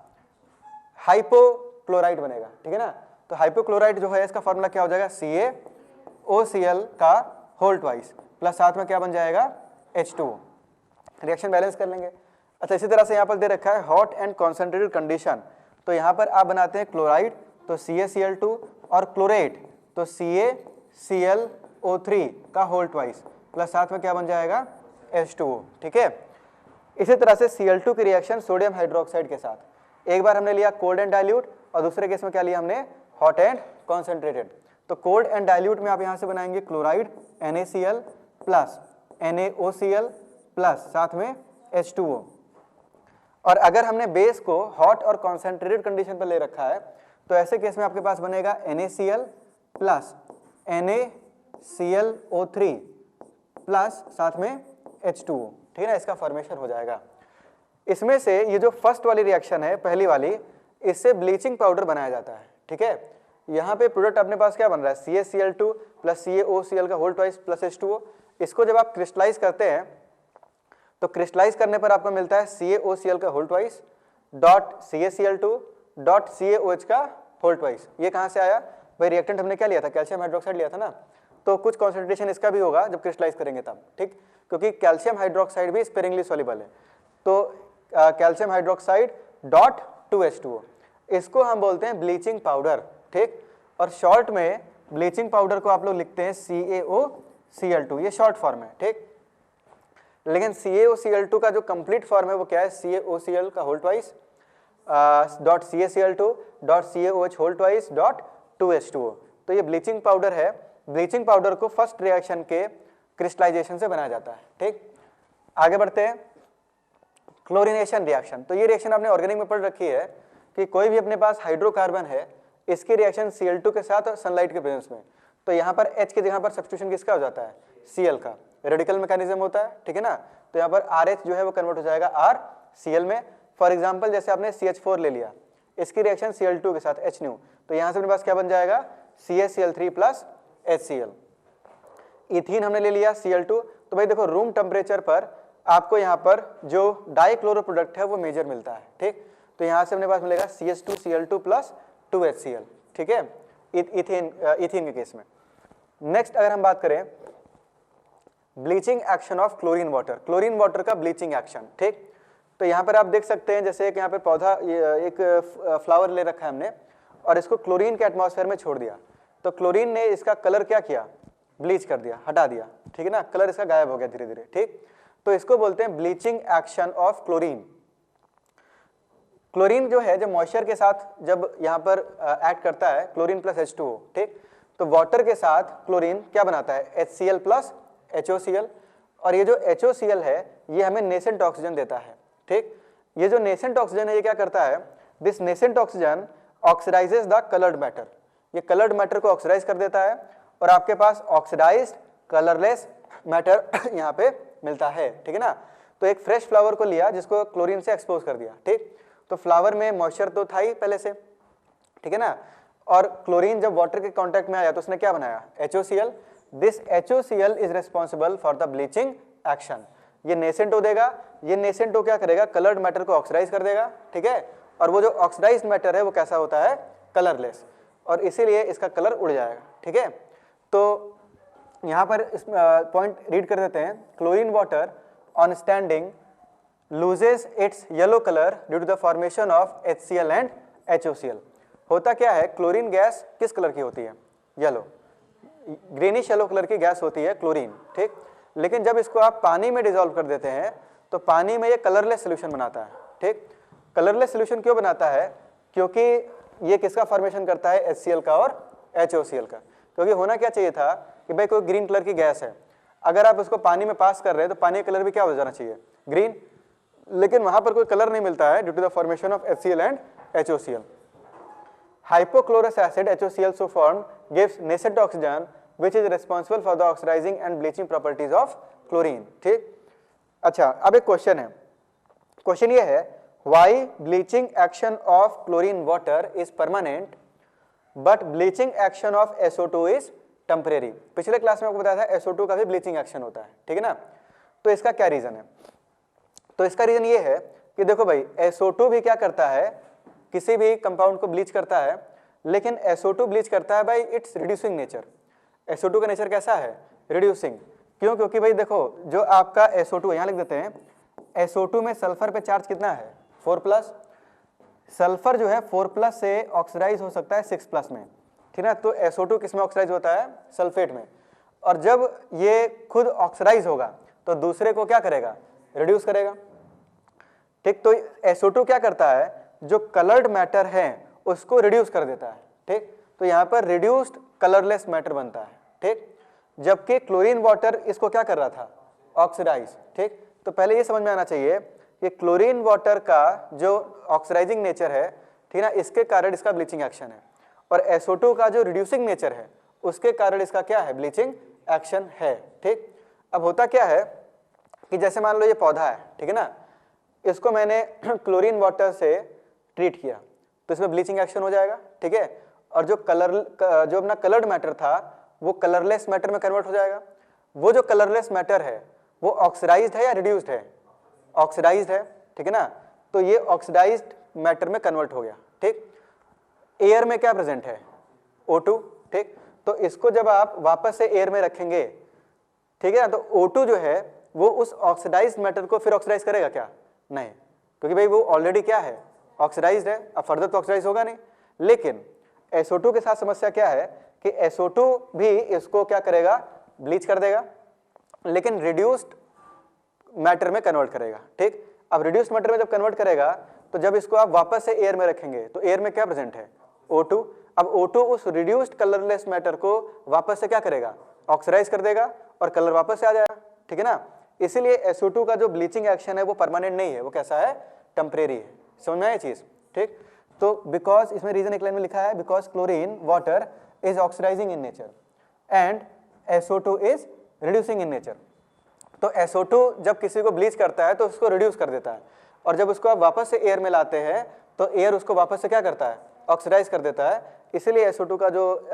हाइपोक्लोराइड बनेगा, ठीक है ना। तो हाइपोक्लोराइड जो है इसका फॉर्मूला क्या हो जाएगा, CaOCl का होल ट्वाइस प्लस साथ में क्या बन जाएगा, H2O। रिएक्शन बैलेंस कर लेंगे। अच्छा, इसी तरह से यहाँ पर दे रखा है हॉट एंड कॉन्सेंट्रेटेड कंडीशन, तो यहाँ पर आप बनाते हैं क्लोराइड तो CaCl2 और क्लोरेट तो CaClO3 का होल ट्वाइस प्लस साथ में क्या बन जाएगा, H2O, ठीक है। इसी तरह से Cl2 की रिएक्शन सोडियम हाइड्रोक्साइड के साथ, एक बार हमने लिया कोल्ड एंड डाइल्यूट और दूसरे केस में क्या लिया हमने, हॉट एंड कॉन्सेंट्रेटेड। तो कोल्ड एंड डाइल्यूट में आप यहाँ से बनाएंगे chloride NaCl plus NaOCl plus साथ में H2O, और अगर हमने बेस को हॉट और कॉन्सेंट्रेटेड कंडीशन पर ले रखा है तो ऐसे केस में आपके पास बनेगा NaCl प्लस NaClO3 प्लस साथ में H2O, ठीक है ना, इसका फॉर्मेशन हो जाएगा। इसमें से ये जो फर्स्ट वाली रिएक्शन है, पहली वाली, इससे ब्लीचिंग पाउडर बनाया जाता है, ठीक है। यहाँ पे प्रोडक्ट अपने पास क्या बन रहा है, CaCl2 प्लस CaOCl का होल ट्वाइस प्लस H2O। इसको जब आप क्रिस्टलाइज करते हैं तो क्रिस्टलाइज करने पर आपको मिलता है CaOCl का whole twice dot CaCl2 dot CaOH का होल ट्वाइस। ये कहाँ से आया भाई, रिएक्टेंट हमने क्या लिया था, कैल्शियम हाइड्रोक्साइड लिया था ना, तो कुछ कॉन्सेंट्रेशन इसका भी होगा जब क्रिस्टलाइज करेंगे तब, ठीक, क्योंकि कैल्शियम हाइड्रोक्साइड भी स्पेरिंगली सॉल्युबल है। तो कैल्शियम हाइड्रोक्साइड डॉट 2H2O। इसको हम बोलते हैं ब्लीचिंग पाउडर, ठीक। और शॉर्ट में ब्लीचिंग पाउडर को आप लोग लिखते हैं CaOCl2, ये शॉर्ट फॉर्म है, ठीक। लेकिन CaOCl2 का जो कंप्लीट फॉर्म है वो क्या है, CaOCl का whole twice .CaCl2 .CaOH whole twice .2H2O। तो ये ब्लीचिंग पाउडर है। ब्लीचिंग पाउडर को फर्स्ट रिएक्शन के क्रिस्टलाइजेशन से बनाया जाता है, ठीक। आगे बढ़ते हैं, क्लोरीनेशन रिएक्शन। तो ये रिएक्शन आपने ऑर्गेनिक में पढ़ रखी है कि कोई भी अपने पास हाइड्रोकार्बन है, इसकी रिएक्शन Cl2 के साथ और सनलाइट के प्रेजेंस में, तो यहाँ पर H की जगह पर सब्स्टिट्यूशन किसका हो जाता है, Cl का। रेडिकल मैकेनिज्म होता है, ठीक है ना। तो यहाँ पर RH जो है वो कन्वर्ट हो जाएगा RCl में। फॉर एग्जाम्पल जैसे आपने CH4 ले लिया, इसकी रिएक्शन Cl2 के साथ HNu, तो यहाँ से अपने पास क्या बन जाएगा, CaCl3 प्लस HCl। इथीन हमने ले लिया Cl2, तो भाई देखो रूम टेम्परेचर पर आपको यहाँ पर जो डाइक्लोरो प्रोडक्ट है वो मेजर मिलता है, ठीक। तो यहाँ से अपने पास मिलेगा CH2Cl2 प्लस 2HCl, ठीक है, इथीन के केस में। नेक्स्ट अगर हम बात करें bleaching action of chlorine water, chlorine water का ब्लीचिंग एक्शन, ठीक। तो यहाँ पर आप देख सकते हैं जैसे एक यहाँ पर पौधा, एक फ्लावर ले रखा है हमने और इसको क्लोरीन के एटमॉस्फेयर में छोड़ दिया, तो क्लोरीन ने इसका कलर क्या किया, ब्लीच कर दिया, हटा दिया, ठीक है ना, कलर इसका गायब हो गया धीरे धीरे, ठीक। तो इसको बोलते हैं bleaching action of chlorine. Chlorine जो है जब मॉइस्चर के साथ जब यहाँ पर ऐड करता है क्लोरीन प्लस H2O, ठीक, तो वाटर के साथ क्लोरीन क्या बनाता है, HCl प्लस HOCl, और ये जो HOCl है ये हमें नेसेंट ऑक्सीजन देता है, ठीक। ये जो नेसेंट ऑक्सीजन है ये क्या करता है, this nascent oxygen oxidises the coloured matter, ये कलर्ड मैटर को ऑक्सीडाइज कर देता है और आपके पास ऑक्सीडाइज्ड कलरलेस मैटर यहाँ पे मिलता है, ठीक है ना। तो एक फ्रेश फ्लावर को लिया जिसको क्लोरीन से एक्सपोज कर दिया, ठीक, तो फ्लावर में मॉइस्चर तो था ही पहले से, ठीक है ना, और क्लोरीन जब वाटर के कांटेक्ट में आया तो उसने क्या बनाया, HOCl। This HOCl is responsible for the bleaching action. ये नेसेंट हो देगा, ये नेसेंट हो क्या करेगा, कलर्ड मैटर को ऑक्सीडाइज कर देगा, ठीक है, और वो जो ऑक्सीडाइज्ड मैटर है वो कैसा होता है, कलरलेस, और इसीलिए इसका कलर उड़ जाएगा, ठीक है। तो यहाँ पर इस पॉइंट रीड कर देते हैं, chlorine water on standing loses its yellow colour due to the formation of HCl and HOCl। होता क्या है, क्लोरीन गैस किस कलर की होती है, येलो, ग्रीनिश येलो कलर की गैस होती है क्लोरीन, ठीक। लेकिन जब इसको आप पानी में डिसॉल्व कर देते हैं तो पानी में ये कलरलेस सोल्यूशन बनाता है, ठीक। कलरलेस सोल्यूशन क्यों बनाता है, क्योंकि ये किसका फॉर्मेशन करता है, HCl का और HOCl का। क्योंकि होना क्या चाहिए था कि भाई कोई ग्रीन कलर की गैस है, अगर आप उसको पानी में पास कर रहे हैं तो पानी का कलर भी क्या हो जाना चाहिए, ग्रीन, लेकिन वहां पर कोई कलर नहीं मिलता है due to the formation of HCl and HOCl। Hypochlorous acid HOCl so formed gives nascent oxygen which is responsible for the oxidizing and bleaching properties of chlorine, ठीक। अच्छा, अब एक क्वेश्चन है, क्वेश्चन ये है, why bleaching action of chlorine water is permanent but bleaching action of SO2 is temporary। पिछले class में आपको बताया था SO2 का भी ब्लीचिंग एक्शन होता है, ठीक है ना। तो इसका क्या रीजन है, तो इसका रीजन ये है कि देखो भाई SO2 भी क्या करता है, किसी भी कंपाउंड को ब्लीच करता है, लेकिन SO2 ब्लीच करता है bye it's reducing nature. SO2 का नेचर कैसा है, रिड्यूसिंग। क्यों, क्योंकि भाई देखो जो आपका SO2 यहाँ लिख देते हैं, SO2 में सल्फर पे चार्ज कितना है, 4+, सल्फर जो है 4+ से ऑक्सीडाइज हो सकता है 6+ में, ठीक है ना। तो SO2 किस में ऑक्सीडाइज होता है, सल्फेट में, और जब ये खुद ऑक्सीडाइज होगा तो दूसरे को क्या करेगा, रिड्यूस करेगा, ठीक। तो SO2 क्या करता है, जो कलर्ड मैटर है उसको रिड्यूस कर देता है, ठीक। तो यहाँ पर रिड्यूस्ड कलरलेस मैटर बनता है, ठीक। जबकि क्लोरीन वाटर इसको क्या कर रहा था, ऑक्सीडाइज, ठीक। तो पहले ये समझ में आना चाहिए कि क्लोरीन वाटर का जो ऑक्सीडाइजिंग नेचर है, ठीक है ना, इसके कारण इसका ब्लीचिंग एक्शन है, और SO2 का जो रिड्यूसिंग नेचर है उसके कारण इसका क्या है, ब्लीचिंग एक्शन है, ठीक। अब होता क्या है कि जैसे मान लो ये पौधा है, ठीक है ना, इसको मैंने क्लोरीन वाटर से ट्रीट किया तो इसमें ब्लीचिंग एक्शन हो जाएगा, ठीक है, और जो अपना कलर्ड मैटर था वो कलरलेस मैटर में कन्वर्ट हो जाएगा। वो जो कलरलेस मैटर है वो ऑक्सीडाइज्ड है या रिड्यूस्ड है, ऑक्सीडाइज्ड है, ठीक है ना। तो ये ऑक्सीडाइज्ड मैटर में कन्वर्ट हो गया, ठीक। एयर में क्या प्रेजेंट है, O2, ठीक। तो इसको जब आप वापस से एयर में रखेंगे, ठीक है ना, तो O2 जो है वो उस ऑक्सीडाइज्ड मैटर को फिर ऑक्सीडाइज करेगा क्या, नहीं, क्योंकि भाई वो ऑलरेडी क्या है, ऑक्सीडाइज्ड है, अब फर्दर तो ऑक्सीडाइज होगा नहीं। लेकिन SO2 के साथ समस्या क्या है कि SO2 भी इसको क्या करेगा, ब्लीच कर देगा, लेकिन रिड्यूस्ड मैटर में कन्वर्ट करेगा। ठीक, अब रिड्यूस्ड मैटर में जब कन्वर्ट करेगा तो जब इसको आप वापस से एयर में रखेंगे तो एयर में क्या प्रेजेंट है, O2। अब O2 उस रिड्यूस्ड कलरलेस मैटर को वापस से क्या करेगा, ऑक्सीडाइज कर देगा और कलर वापस से आ जाएगा। ठीक है ना, इसीलिए SO2 का जो ब्लीचिंग एक्शन है वो परमानेंट नहीं है, वो कैसा है, टेम्परेरी है। समझ में आया चीज। ठीक, तो बिकॉज इसमें रीजन एक लाइन में लिखा है, because chlorine water is oxidizing in nature and SO2 is reducing in nature. तो SO2 जब किसी को ब्लीच करता है तो उसको रिड्यूस कर देता है, और जब उसको आप वापस से एयर में लाते हैं तो एयर उसको वापस से क्या करता है, ऑक्सीडाइज कर देता है। इसीलिए SO2 का जो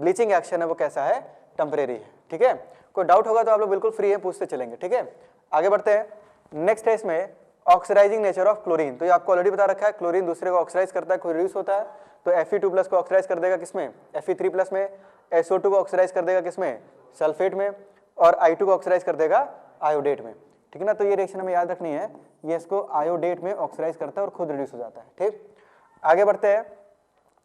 ब्लीचिंग एक्शन है वो कैसा है, टेम्परेरी है। ठीक है, कोई डाउट होगा तो आप लोग बिल्कुल फ्री है, पूछते चलेंगे। ठीक है, आगे बढ़ते हैं। नेक्स्ट है इसमें ऑक्सीडाइजिंग नेचर ऑफ क्लोरीन। तो ये आपको ऑलरेडी बता रखा है, क्लोरीन दूसरे को ऑक्सीडाइज करता है, कोई रिड्यूस होता है। तो Fe2+ को ऑक्सीडाइज कर देगा किसमें, Fe3+ में। SO2 को ऑक्सीडाइज कर देगा किसमें, सल्फेट में। और I2 को ऑक्सीडाइज कर देगा आयोडेट में। ठीक है ना, तो ये रिएक्शन हमें याद रखनी है, ये इसको आयोडेट में ऑक्सीडाइज करता है और खुद रिड्यूस हो जाता है। ठीक, आगे बढ़ते हैं।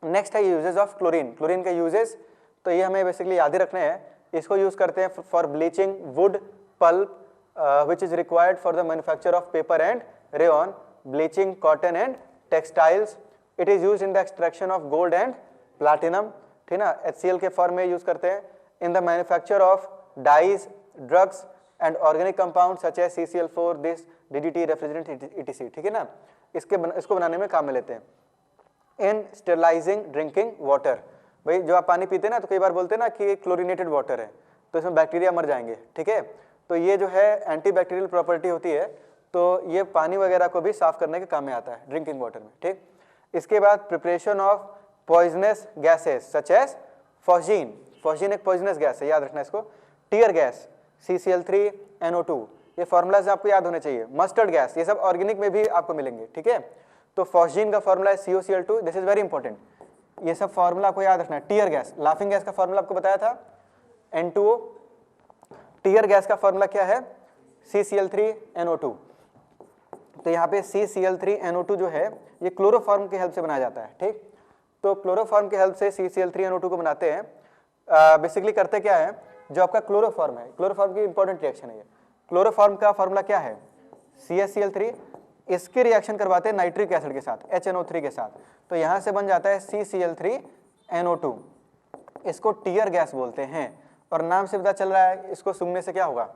नेक्स्ट है यूजेस ऑफ क्लोरीन। क्लोरीन के यूजेस तो ये हमें बेसिकली याद ही रखने हैं। इसको यूज करते हैं for bleaching wood pulp which is required for the manufacture of paper and rayon, bleaching cotton and textiles. It is used in the extraction of gold and platinum. ठीक ना, HCl के form में use करते हैं। In the manufacture of dyes, drugs and organic compounds such as CCl4, this DDT, refrigerant, etc. ठीक है ना, इसको बनाने में काम में लेते हैं। In sterilizing drinking water, भाई जो आप पानी पीते हैं ना तो कई बार बोलते हैं ना कि क्लोरीनेटेड वाटर है तो इसमें बैक्टीरिया मर जाएंगे। ठीक है, तो ये जो है एंटीबैक्टीरियल प्रॉपर्टी होती है, तो ये पानी वगैरह को भी साफ करने के काम में आता है ड्रिंकिंग वाटर में। ठीक, इसके बाद preparation of poisonous gases such as phosgene. Phosgene एक पॉइजनस गैस है, याद रखना इसको। टीयर गैस CCl3NO2, ये फॉर्मूलाज आपको याद होने चाहिए। मस्टर्ड गैस, ये सब ऑर्गेनिक में भी आपको मिलेंगे। ठीक है, तो फॉस्जीन का फॉर्मूला है COCl2, this is very important. ये सब फॉर्मूला आपको याद रखना है। टीयर गैस, लाफिंग गैस का फॉर्मूला आपको बताया था N2O। टीयर गैस का फॉर्मूला क्या है, CCl3NO2। तो यहाँ पे CCl3NO2 जो है ये क्लोरोफॉर्म की हेल्प से बनाया जाता है। ठीक, तो क्लोरोफॉर्म की हेल्प से CCl3NO2 को बनाते हैं। बेसिकली करते क्या है, जो आपका क्लोरोफॉर्म है, क्लोरोफॉर्म की इंपॉर्टेंट रिएक्शन है ये। क्लोरोफॉर्म का फॉर्मूला क्या है, CaCl3, इसके रिएक्शन करवाते हैं नाइट्रिक एसिड के साथ, HNO3 के साथ। तो यहाँ से बन जाता है CCl3NO2। इसको टीयर गैस बोलते हैं, और नाम से पता चल रहा है इसको सूंघने से क्या होगा,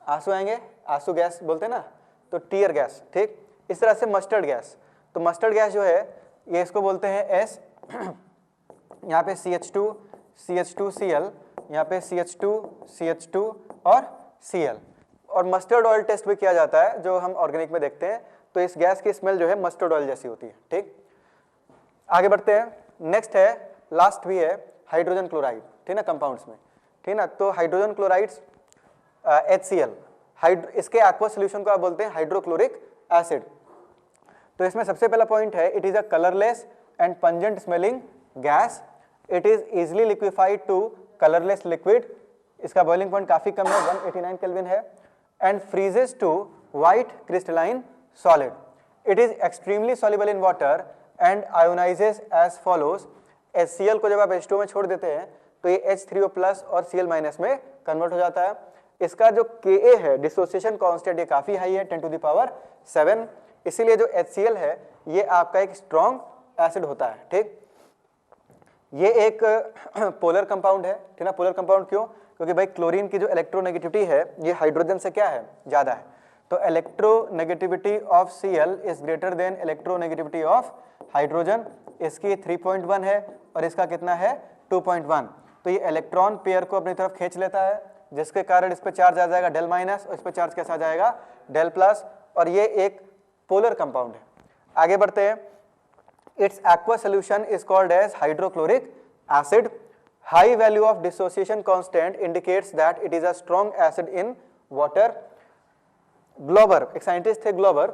आंसू आएंगे, आंसू गैस बोलते हैं ना, तो टीयर गैस। ठीक, इस तरह से मस्टर्ड गैस, तो मस्टर्ड गैस जो है ये इसको बोलते हैं S, यहाँ पे CH2 CH2Cl, यहाँ पे CH2 और Cl। और मस्टर्ड ऑयल टेस्ट भी किया जाता है जो हम ऑर्गेनिक में देखते हैं, तो इस गैस की स्मेल जो है मस्टर्ड ऑयल जैसी होती है। ठीक, आगे बढ़ते हैं। नेक्स्ट है, लास्ट भी है हाइड्रोजन क्लोराइड। ठीक ना, कंपाउंड्स में। ठीक ना, तो हाइड्रोजन क्लोराइड्स HCl, इसके एक्वा सॉल्यूशन को आप बोलते हैं हाइड्रोक्लोरिक एसिड। तो इसमें सबसे पहला पॉइंट है, it is a colourless and pungent smelling gas. It is easily liquefied to colourless liquid. इसका बॉइलिंग पॉइंट काफी कम है, 189 केल्विन है। And freezes to white crystalline solid. It is extremely soluble in water and ionizes as follows. HCl को जब आप H2 में छोड़ देते हैं तो ये H3O+ और Cl- में कन्वर्ट हो जाता है। इसका जो Ka है, डिसोसिएशन कांस्टेंट, ये काफी हाई है, 10⁻7। इसीलिए जो HCl है ये आपका एक स्ट्रॉन्ग एसिड होता है। ठीक, ये एक पोलर कंपाउंड है। ठीक ना, पोलर कंपाउंड क्यों, क्योंकि भाई क्लोरीन की जो इलेक्ट्रोनेगेटिविटी है ये हाइड्रोजन से क्या है, ज्यादा है। तो electronegativity of Cl is greater than electronegativity of hydrogen. इसकी 3.1 है और इसका कितना है, 2.1। तो ये इलेक्ट्रॉन पेयर को अपनी तरफ खींच लेता है, जिसके कारण इस पर चार्ज आ जाएगा डेल माइनस और इस पर चार्ज कैसा आ जाएगा, डेल प्लस, और ये एक पोलर कंपाउंड है। आगे बढ़ते हैं। Its aqua solution is called as hydrochloric acid. High value of dissociation constant indicates that it is a strong acid in water. Glauber, एक साइंटिस्ट थे Glauber,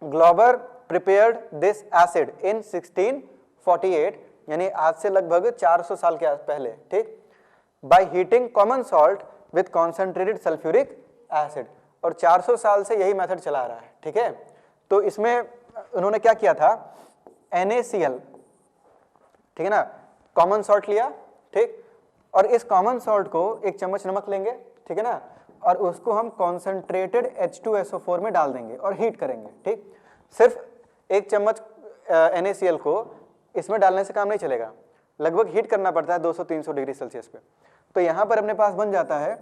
Glauber prepared this acid in 1648, यानी आज से लगभग 400 साल के पहले। ठीक, by heating common salt with concentrated sulphuric acid, और 400 साल से यही मेथड चला आ रहा है। ठीक है, तो इसमें उन्होंने क्या किया था, NaCl, ठीक है ना, कॉमन सॉल्ट लिया, ठीक, और इस कॉमन सॉल्ट को एक चम्मच नमक लेंगे, ठीक है ना, और उसको हम कॉन्सेंट्रेटेड H2SO4 में डाल देंगे और हीट करेंगे, ठीक। सिर्फ एक चम्मच NaCl को इसमें डालने से काम नहीं चलेगा, लगभग हीट करना पड़ता है 200-300 डिग्री सेल्सियस पे। तो यहाँ पर अपने पास बन जाता है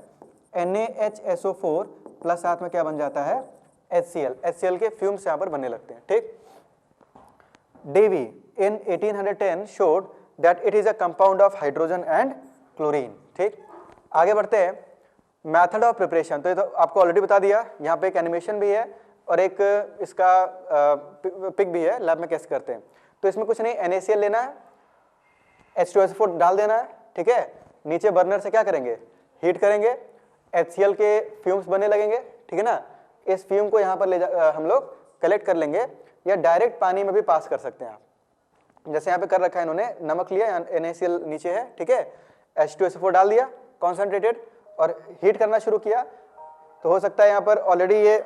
NaHSO4 प्लस साथ में क्या बन जाता है, HCl। HCl के फ्यूम्स यहाँ पर बनने लगते हैं, ठीक। Davy in 1810 showed that it is a compound of hydrogen and chlorine, ठीक। आगे बढ़ते हैं, मेथड ऑफ प्रिपरेशन, तो ये तो आपको ऑलरेडी बता दिया, यहाँ पे एक एनिमेशन भी है और एक इसका पिक भी है लैब में कैसे करते हैं। तो इसमें कुछ नहीं, NaCl लेना है, H2SO4 डाल देना है, ठीक है, नीचे बर्नर से क्या करेंगे, हीट करेंगे, HCl के फ्यूम्स बनने लगेंगे, ठीक है ना। इस फ्यूम को यहाँ पर हम लोग कलेक्ट कर लेंगे या डायरेक्ट पानी में भी पास कर सकते हैं आप, जैसे यहाँ पे कर रखा है इन्होंने, नमक लिया, NaCl नीचे है, ठीक है, H2SO4 डाल दिया कॉन्सेंट्रेटेड और हीट करना शुरू किया। तो हो सकता है यहाँ पर ऑलरेडी ये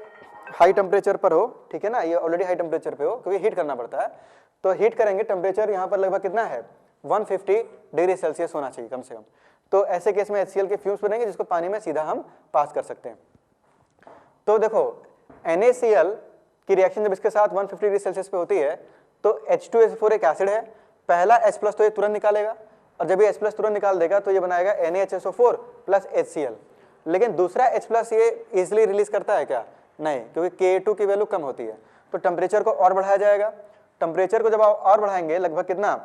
हाई टेम्परेचर पर हो, ठीक है ना, ये ऑलरेडी हाई टेम्परेचर पे हो क्योंकि हीट करना पड़ता है। तो हीट करेंगे, टेम्परेचर यहाँ पर लगभग कितना है, 150 डिग्री सेल्सियस होना चाहिए कम से कम। तो ऐसे केस में HCl के फ्यूम्स बनेंगे जिसको पानी में सीधा हम पास कर सकते हैं। तो देखो NaCl की रिएक्शन जब इसके साथ 150 डिग्री सेल्सियस पे होती है तो H2SO4 एक एसिड है, पहला H+ तो ये तुरंत निकालेगा और जब ये H+ तुरंत निकाल देगा तो ये बनाएगा NaHSO4 प्लस HCl। लेकिन दूसरा H+ ये इजिली रिलीज करता है क्या, नहीं, क्योंकि Ka2 की वैल्यू कम होती है। तो टेम्परेचर को और बढ़ाया जाएगा, टेम्परेचर को जब आप और बढ़ाएंगे लगभग कितना,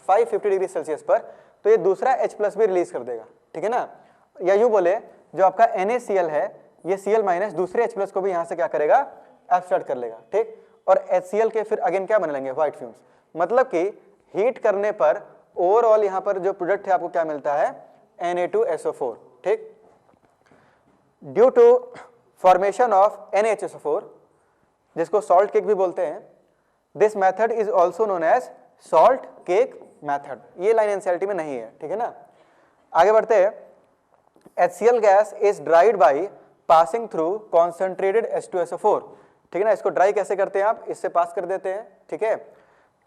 550 डिग्री सेल्सियस पर, तो ये दूसरा H+ भी रिलीज कर देगा, ठीक है ना। या यूं बोले, जो आपका NaCl है ये Cl- दूसरे H+ को भी यहाँ से क्या करेगा, एब्स्ट्रैक्ट कर लेगा, ठीक। और HCl के फिर अगेन क्या बने लेंगे, व्हाइट फ्यूम्स। मतलब कि हीट करने पर ओवरऑल यहाँ पर जो प्रोडक्ट है आपको क्या मिलता है, Na2SO4, ठीक। Due to formation of NaHSO4, जिसको सॉल्ट केक भी बोलते हैं, this method is also known as salt cake method. ये लाइन एनसीईआरटी में नहीं है, ठीक है ना। आगे बढ़ते हैं, HCl gas is dried by passing through concentrated H2SO4, ठीक है ना। इसको ड्राई कैसे करते हैं आप, इससे पास कर देते हैं, ठीक है।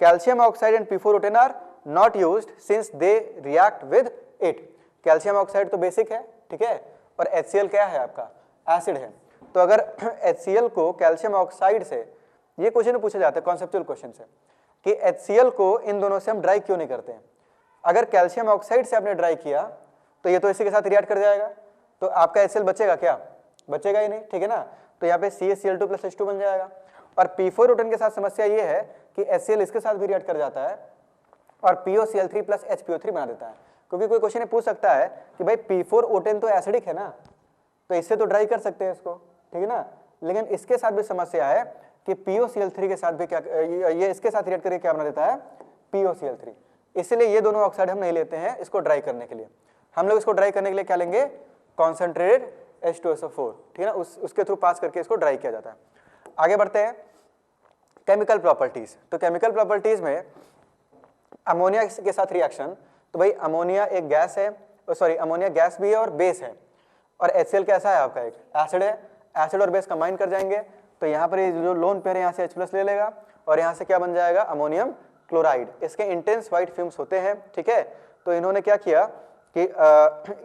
Calcium oxide and P4O10 are not used since they react with it. Calcium oxide तो बेसिक है, ठीक है, और HCl क्या है आपका, एसिड है। तो अगर HCl को कैल्शियम ऑक्साइड से, ये क्वेश्चन पूछा जाता है कॉन्सेप्चुअल क्वेश्चन से, कि HCl को इन दोनों से हम ड्राई क्यों नहीं करते हैं। अगर कैल्शियम ऑक्साइड से आपने ड्राई किया तो ये तो इसी के साथ रिएक्ट कर जाएगा, तो आपका HCl बचेगा क्या, बचेगा ही नहीं, ठीक है ना। तो यहाँ पे CaCl2 प्लस H2 बन जाएगा। और P4O10 के साथ समस्या ये है कि HCl इसके साथ भी रिएक्ट कर जाता है और POCl3 प्लस HPO3 बना देता है। क्योंकि कोई क्वेश्चन पूछ सकता है कि भाई P4O10 तो एसिडिक है ना, तो इससे तो ड्राई कर सकते हैं इसको, ठीक है ना। लेकिन इसके साथ भी समस्या है कि POCl3 के साथ भी क्या, ये इसके साथ रिएक्ट करके क्या बना देता है, POCl3। इसलिए ये दोनों ऑक्साइड हम नहीं लेते हैं इसको ड्राई करने के लिए। हम लोग इसको ड्राई करने के लिए क्या लेंगे, कॉन्सेंट्रेटेड H2SO4, ठीक है ना, उसके थ्रू पास करके इसको ड्राई किया जाता है। आगे बढ़ते हैं, केमिकल प्रॉपर्टीज। तो केमिकल प्रॉपर्टीज में अमोनिया के साथ रिएक्शन, तो भाई अमोनिया एक गैस है, सॉरी अमोनिया गैस भी है और बेस है, और HCl कैसा है आपका, एक एसिड है। एसिड और बेस कंबाइन कर जाएंगे तो यहाँ पर ये जो लोन पेयर है यहाँ से H+ ले लेगा और यहाँ से क्या बन जाएगा, अमोनियम क्लोराइड। इसके इंटेंस वाइट फ्यूम्स होते हैं, ठीक है। तो इन्होंने क्या किया कि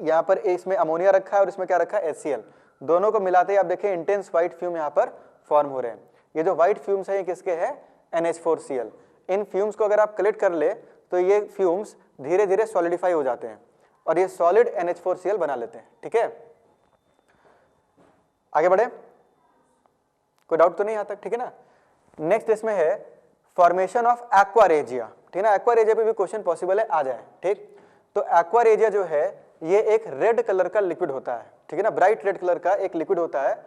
यहाँ पर इसमें अमोनिया रखा है और इसमें क्या रखा है, HCl। दोनों को मिलाते ही आप देखें इंटेंस वाइट फ्यूम यहाँ पर फॉर्म हो रहे हैं। ये जो व्हाइट फ्यूम्स है ये किसके हैं, NH4Cl। इन फ्यूम्स को अगर आप कलेक्ट कर ले तो ये फ्यूम्स धीरे धीरे सॉलिडिफाई हो जाते हैं और ये सॉलिड NH4Cl बना लेते हैं, ठीक है। आगे बढ़े, कोई डाउट तो नहीं यहाँ तक, ठीक है ना। नेक्स्ट इसमें है फॉर्मेशन ऑफ एक्वारेजिया, ठीक है ना। एक्वारेजिया पे भी क्वेश्चन पॉसिबल है, आ जाए, ठीक। तो एक्वारेजिया जो है ये एक रेड कलर का लिक्विड होता है, ठीक है ना, ब्राइट रेड कलर का एक लिक्विड होता है,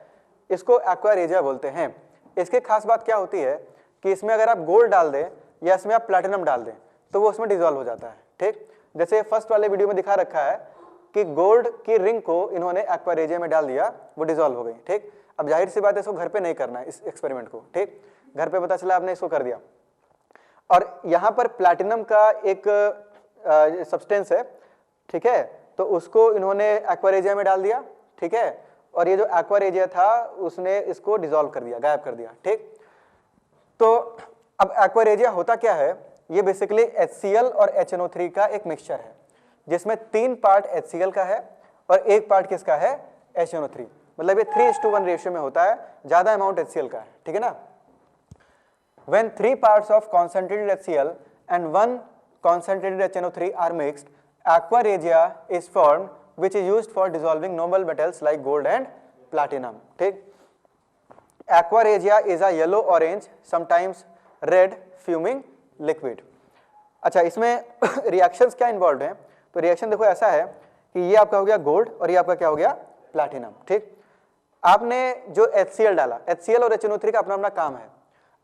इसको एक्वारेजिया बोलते हैं। इसकी खास बात क्या होती है कि इसमें अगर आप गोल्ड डाल दें या इसमें आप प्लैटिनम डाल दें तो वो उसमें डिजॉल्व हो जाता है, ठीक। जैसे फर्स्ट वाले वीडियो में दिखा रखा है कि गोल्ड की रिंग को इन्होंने एक्वारेजिया में डाल दिया, वो डिजॉल्व हो गई, ठीक। अब जाहिर सी बात है इसको घर पे नहीं करना है, इस एक्सपेरिमेंट को, ठीक। घर पे पता चला आपने इसको कर दिया। और यहाँ पर प्लैटिनम का एक सब्सटेंस है, ठीक है, तो उसको इन्होंने एक्वारेजिया में डाल दिया, ठीक है। और ये जो एक्वारेजिया था उसने इसको डिसॉल्व कर दिया, गायब कर दिया, ठीक। तो अब एक्वारेजिया होता क्या है, ये बेसिकली HCl और HNO3 का एक मिक्सचर है जिसमें 3 पार्ट HCl का है और 1 पार्ट किसका है, HNO3। मतलब ये 3:1 रेशियो में होता है, ज्यादा अमाउंट HCl का है, ठीक है ना। When 3 parts of concentrated HCl and 1 concentrated HNO3 are mixed, aqua regia is formed, which is used for dissolving noble metals like gold and platinum. ठीक, aqua regia is a yellow orange, sometimes red fuming liquid. अच्छा, इसमें reactions क्या involve हैं, तो reaction देखो ऐसा है कि ये आपका हो गया गोल्ड और ये आपका क्या हो गया, प्लैटिनम। ठीक, आपने जो HCl डाला, HCl और HNO3 का अपना अपना काम है।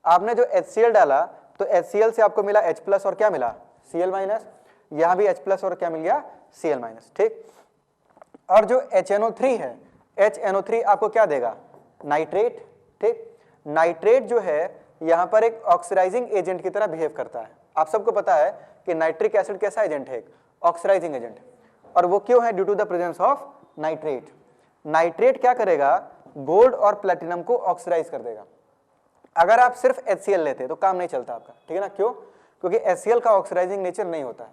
आपने जो HCl डाला तो HCl से आपको मिला H+ और क्या मिला, Cl-, यहां भी H+ और क्या मिल गया, Cl-। ठीक, और जो HNO3 है, HNO3 आपको क्या देगा, नाइट्रेट। ठीक, नाइट्रेट जो है यहां पर एक ऑक्सीडाइजिंग एजेंट की तरह बिहेव करता है। आप सबको पता है कि नाइट्रिक एसिड कैसा एजेंट है, ऑक्सीडाइजिंग एजेंट, और वो क्यों है, due to the presence of nitrate. Nitrate क्या करेगा, गोल्ड और प्लैटिनम को ऑक्सीडाइज कर देगा। अगर आप सिर्फ HCl लेते तो काम नहीं चलता आपका, ठीक है ना, क्यों, क्योंकि HCl का ऑक्सीडाइजिंग नेचर नहीं होता है।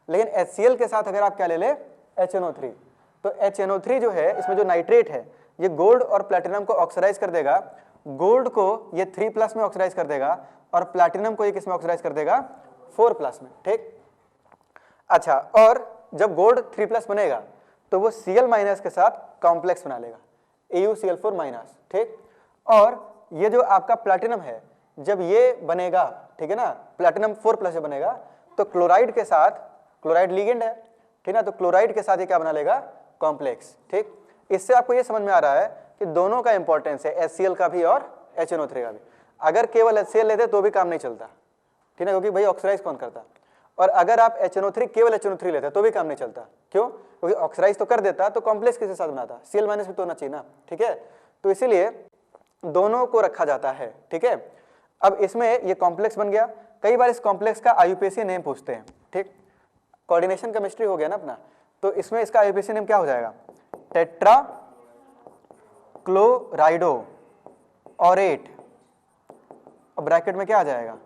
लेकिन HCl के साथ अगर आप क्या ले ले, HNO3, तो HNO3 जो है, इसमें जो नाइट्रेट है ये गोल्ड और प्लैटिनम को ऑक्सीडाइज कर देगा। गोल्ड को ये 3+ में ऑक्सीडाइज कर देगा और प्लैटिनम को ये किस में ऑक्सीडाइज कर देगा, 4+ में। ठीक, अच्छा, और जब गोल्ड 3+ बनेगा तो वो Cl- के साथ कॉम्प्लेक्स बना लेगा, AuCl4-। ठीक, और ये जो आपका प्लैटिनम है जब ये बनेगा, ठीक है ना, प्लैटिनम 4+ से बनेगा तो क्लोराइड के साथ, क्लोराइड लिगेंड है, ठीक ना, तो क्लोराइड के साथ ये क्या बना लेगा, कॉम्प्लेक्स। ठीक, इससे आपको ये समझ में आ रहा है कि दोनों का इंपॉर्टेंस है, HCl का भी और HNO3 का भी। अगर केवल HCl लेते तो भी काम नहीं चलता, ठीक है, क्योंकि भाई ऑक्सीडाइज कौन करता, और अगर आप HNO3 केवल HNO3 लेते तो भी काम नहीं चलता, क्यों, क्योंकि ऑक्सीडाइज तो कर देता तो कॉम्प्लेक्स किसके साथ बनाता, Cl- भी तो होना चाहिए ना। ठीक है, तो इसीलिए दोनों को रखा जाता है। ठीक है, अब इसमें ये कॉम्प्लेक्स बन गया, कई बार इस कॉम्प्लेक्स का IUPAC नेम पूछते हैं। ठीक, कोऑर्डिनेशन केमिस्ट्री हो गया ना अपना, तो इसमें इसका IUPAC नेम क्या हो जाएगा, टेट्रा क्लोराइडो ऑरेट, और ब्रैकेट में क्या आ जाएगा,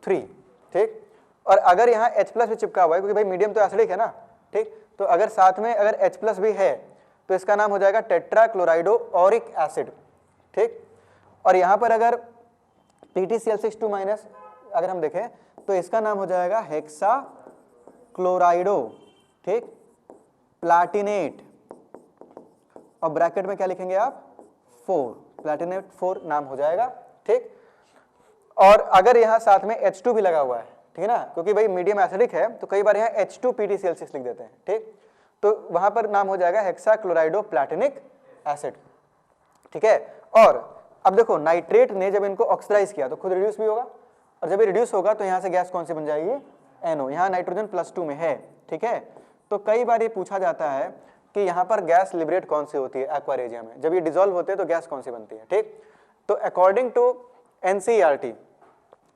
3। ठीक, और अगर यहाँ H+ भी चिपका हुआ है, क्योंकि भाई मीडियम तो एसिडिक है ना, ठीक, तो अगर साथ में अगर H+ भी है तो इसका नाम हो जाएगा टेट्रा क्लोराइडो ऑरिक एसिड। ठीक, और यहां पर अगर PtCl6 - अगर हम देखें तो इसका नाम हो जाएगा हेक्सा क्लोराइडो, ठीक, प्लैटिनेट, और ब्रैकेट में क्या लिखेंगे आप, 4, प्लैटिनेट 4 नाम हो जाएगा। ठीक, और अगर यहां साथ में H2 भी लगा हुआ है, ठीक है ना, क्योंकि भाई मीडियम एसिडिक है तो कई बार यहां H2 PtCl6 लिख देते हैं। ठीक, तो वहां पर नाम हो जाएगा हेक्सा क्लोराइडो प्लैटिनिक एसिड। ठीक है, और अब देखो नाइट्रेट ने जब इनको ऑक्सीडाइज किया तो खुद रिड्यूस भी होगा, और जब ये रिड्यूस होगा तो यहां से गैस कौन सी बन जाएगी, NO, यहां नाइट्रोजन +2 में है। ठीक है, तो कई बार ये पूछा जाता है कि यहां पर गैस लिबरेट कौन सी होती है एक्वा रेजिया में, जब ये डिसॉल्व होते हैं तो गैस कौन सी बनती है। ठीक, तो अकॉर्डिंग टू NCERT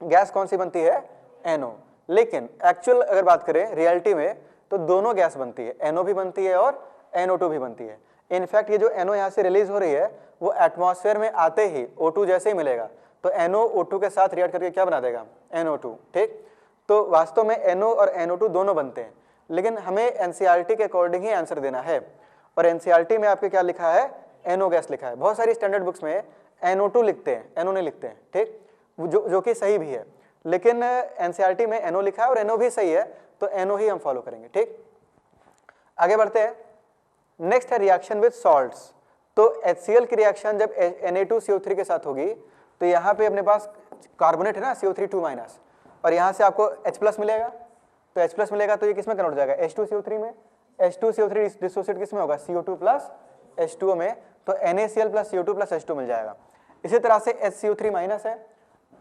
गैस कौन सी बनती है, NO, लेकिन एक्चुअल अगर बात करें रियलिटी में तो दोनों गैस बनती है, NO भी बनती है और NO2 भी बनती है। इनफैक्ट ये जो NO यहाँ से रिलीज हो रही है वो एटमॉस्फेयर में आते ही O2 जैसे ही मिलेगा तो NO O2 के साथ रिएक्ट करके क्या बना देगा, NO2। ठीक, तो वास्तव में NO और NO2 दोनों बनते हैं, लेकिन हमें NCERT के अकॉर्डिंग ही आंसर देना है, और NCERT में आपके क्या लिखा है, NO गैस लिखा है। बहुत सारी स्टैंडर्ड बुक्स में NO2 लिखते हैं, NO नहीं लिखते हैं। ठीक, जो कि सही भी है, लेकिन NCERT में NO लिखा है और NO भी सही है, तो NO ही हम फॉलो करेंगे। ठीक, आगे बढ़ते हैं। नेक्स्ट है रिएक्शन विद सॉल्ट्स। तो HCl की रिएक्शन जब Na2CO3 के साथ होगी तो यहाँ पे अपने पास कार्बोनेट है ना, CO3 2-, और यहाँ से आपको H+ मिलेगा, तो H+ मिलेगा तो ये किस में कन्वर्ट हो जाएगा, H2CO3 में। H2CO3 डिसोसिएट किस में होगा, CO2 + H2O में, तो NaCl + CO2 + H2 मिल जाएगा। इसी तरह से HCO3- है,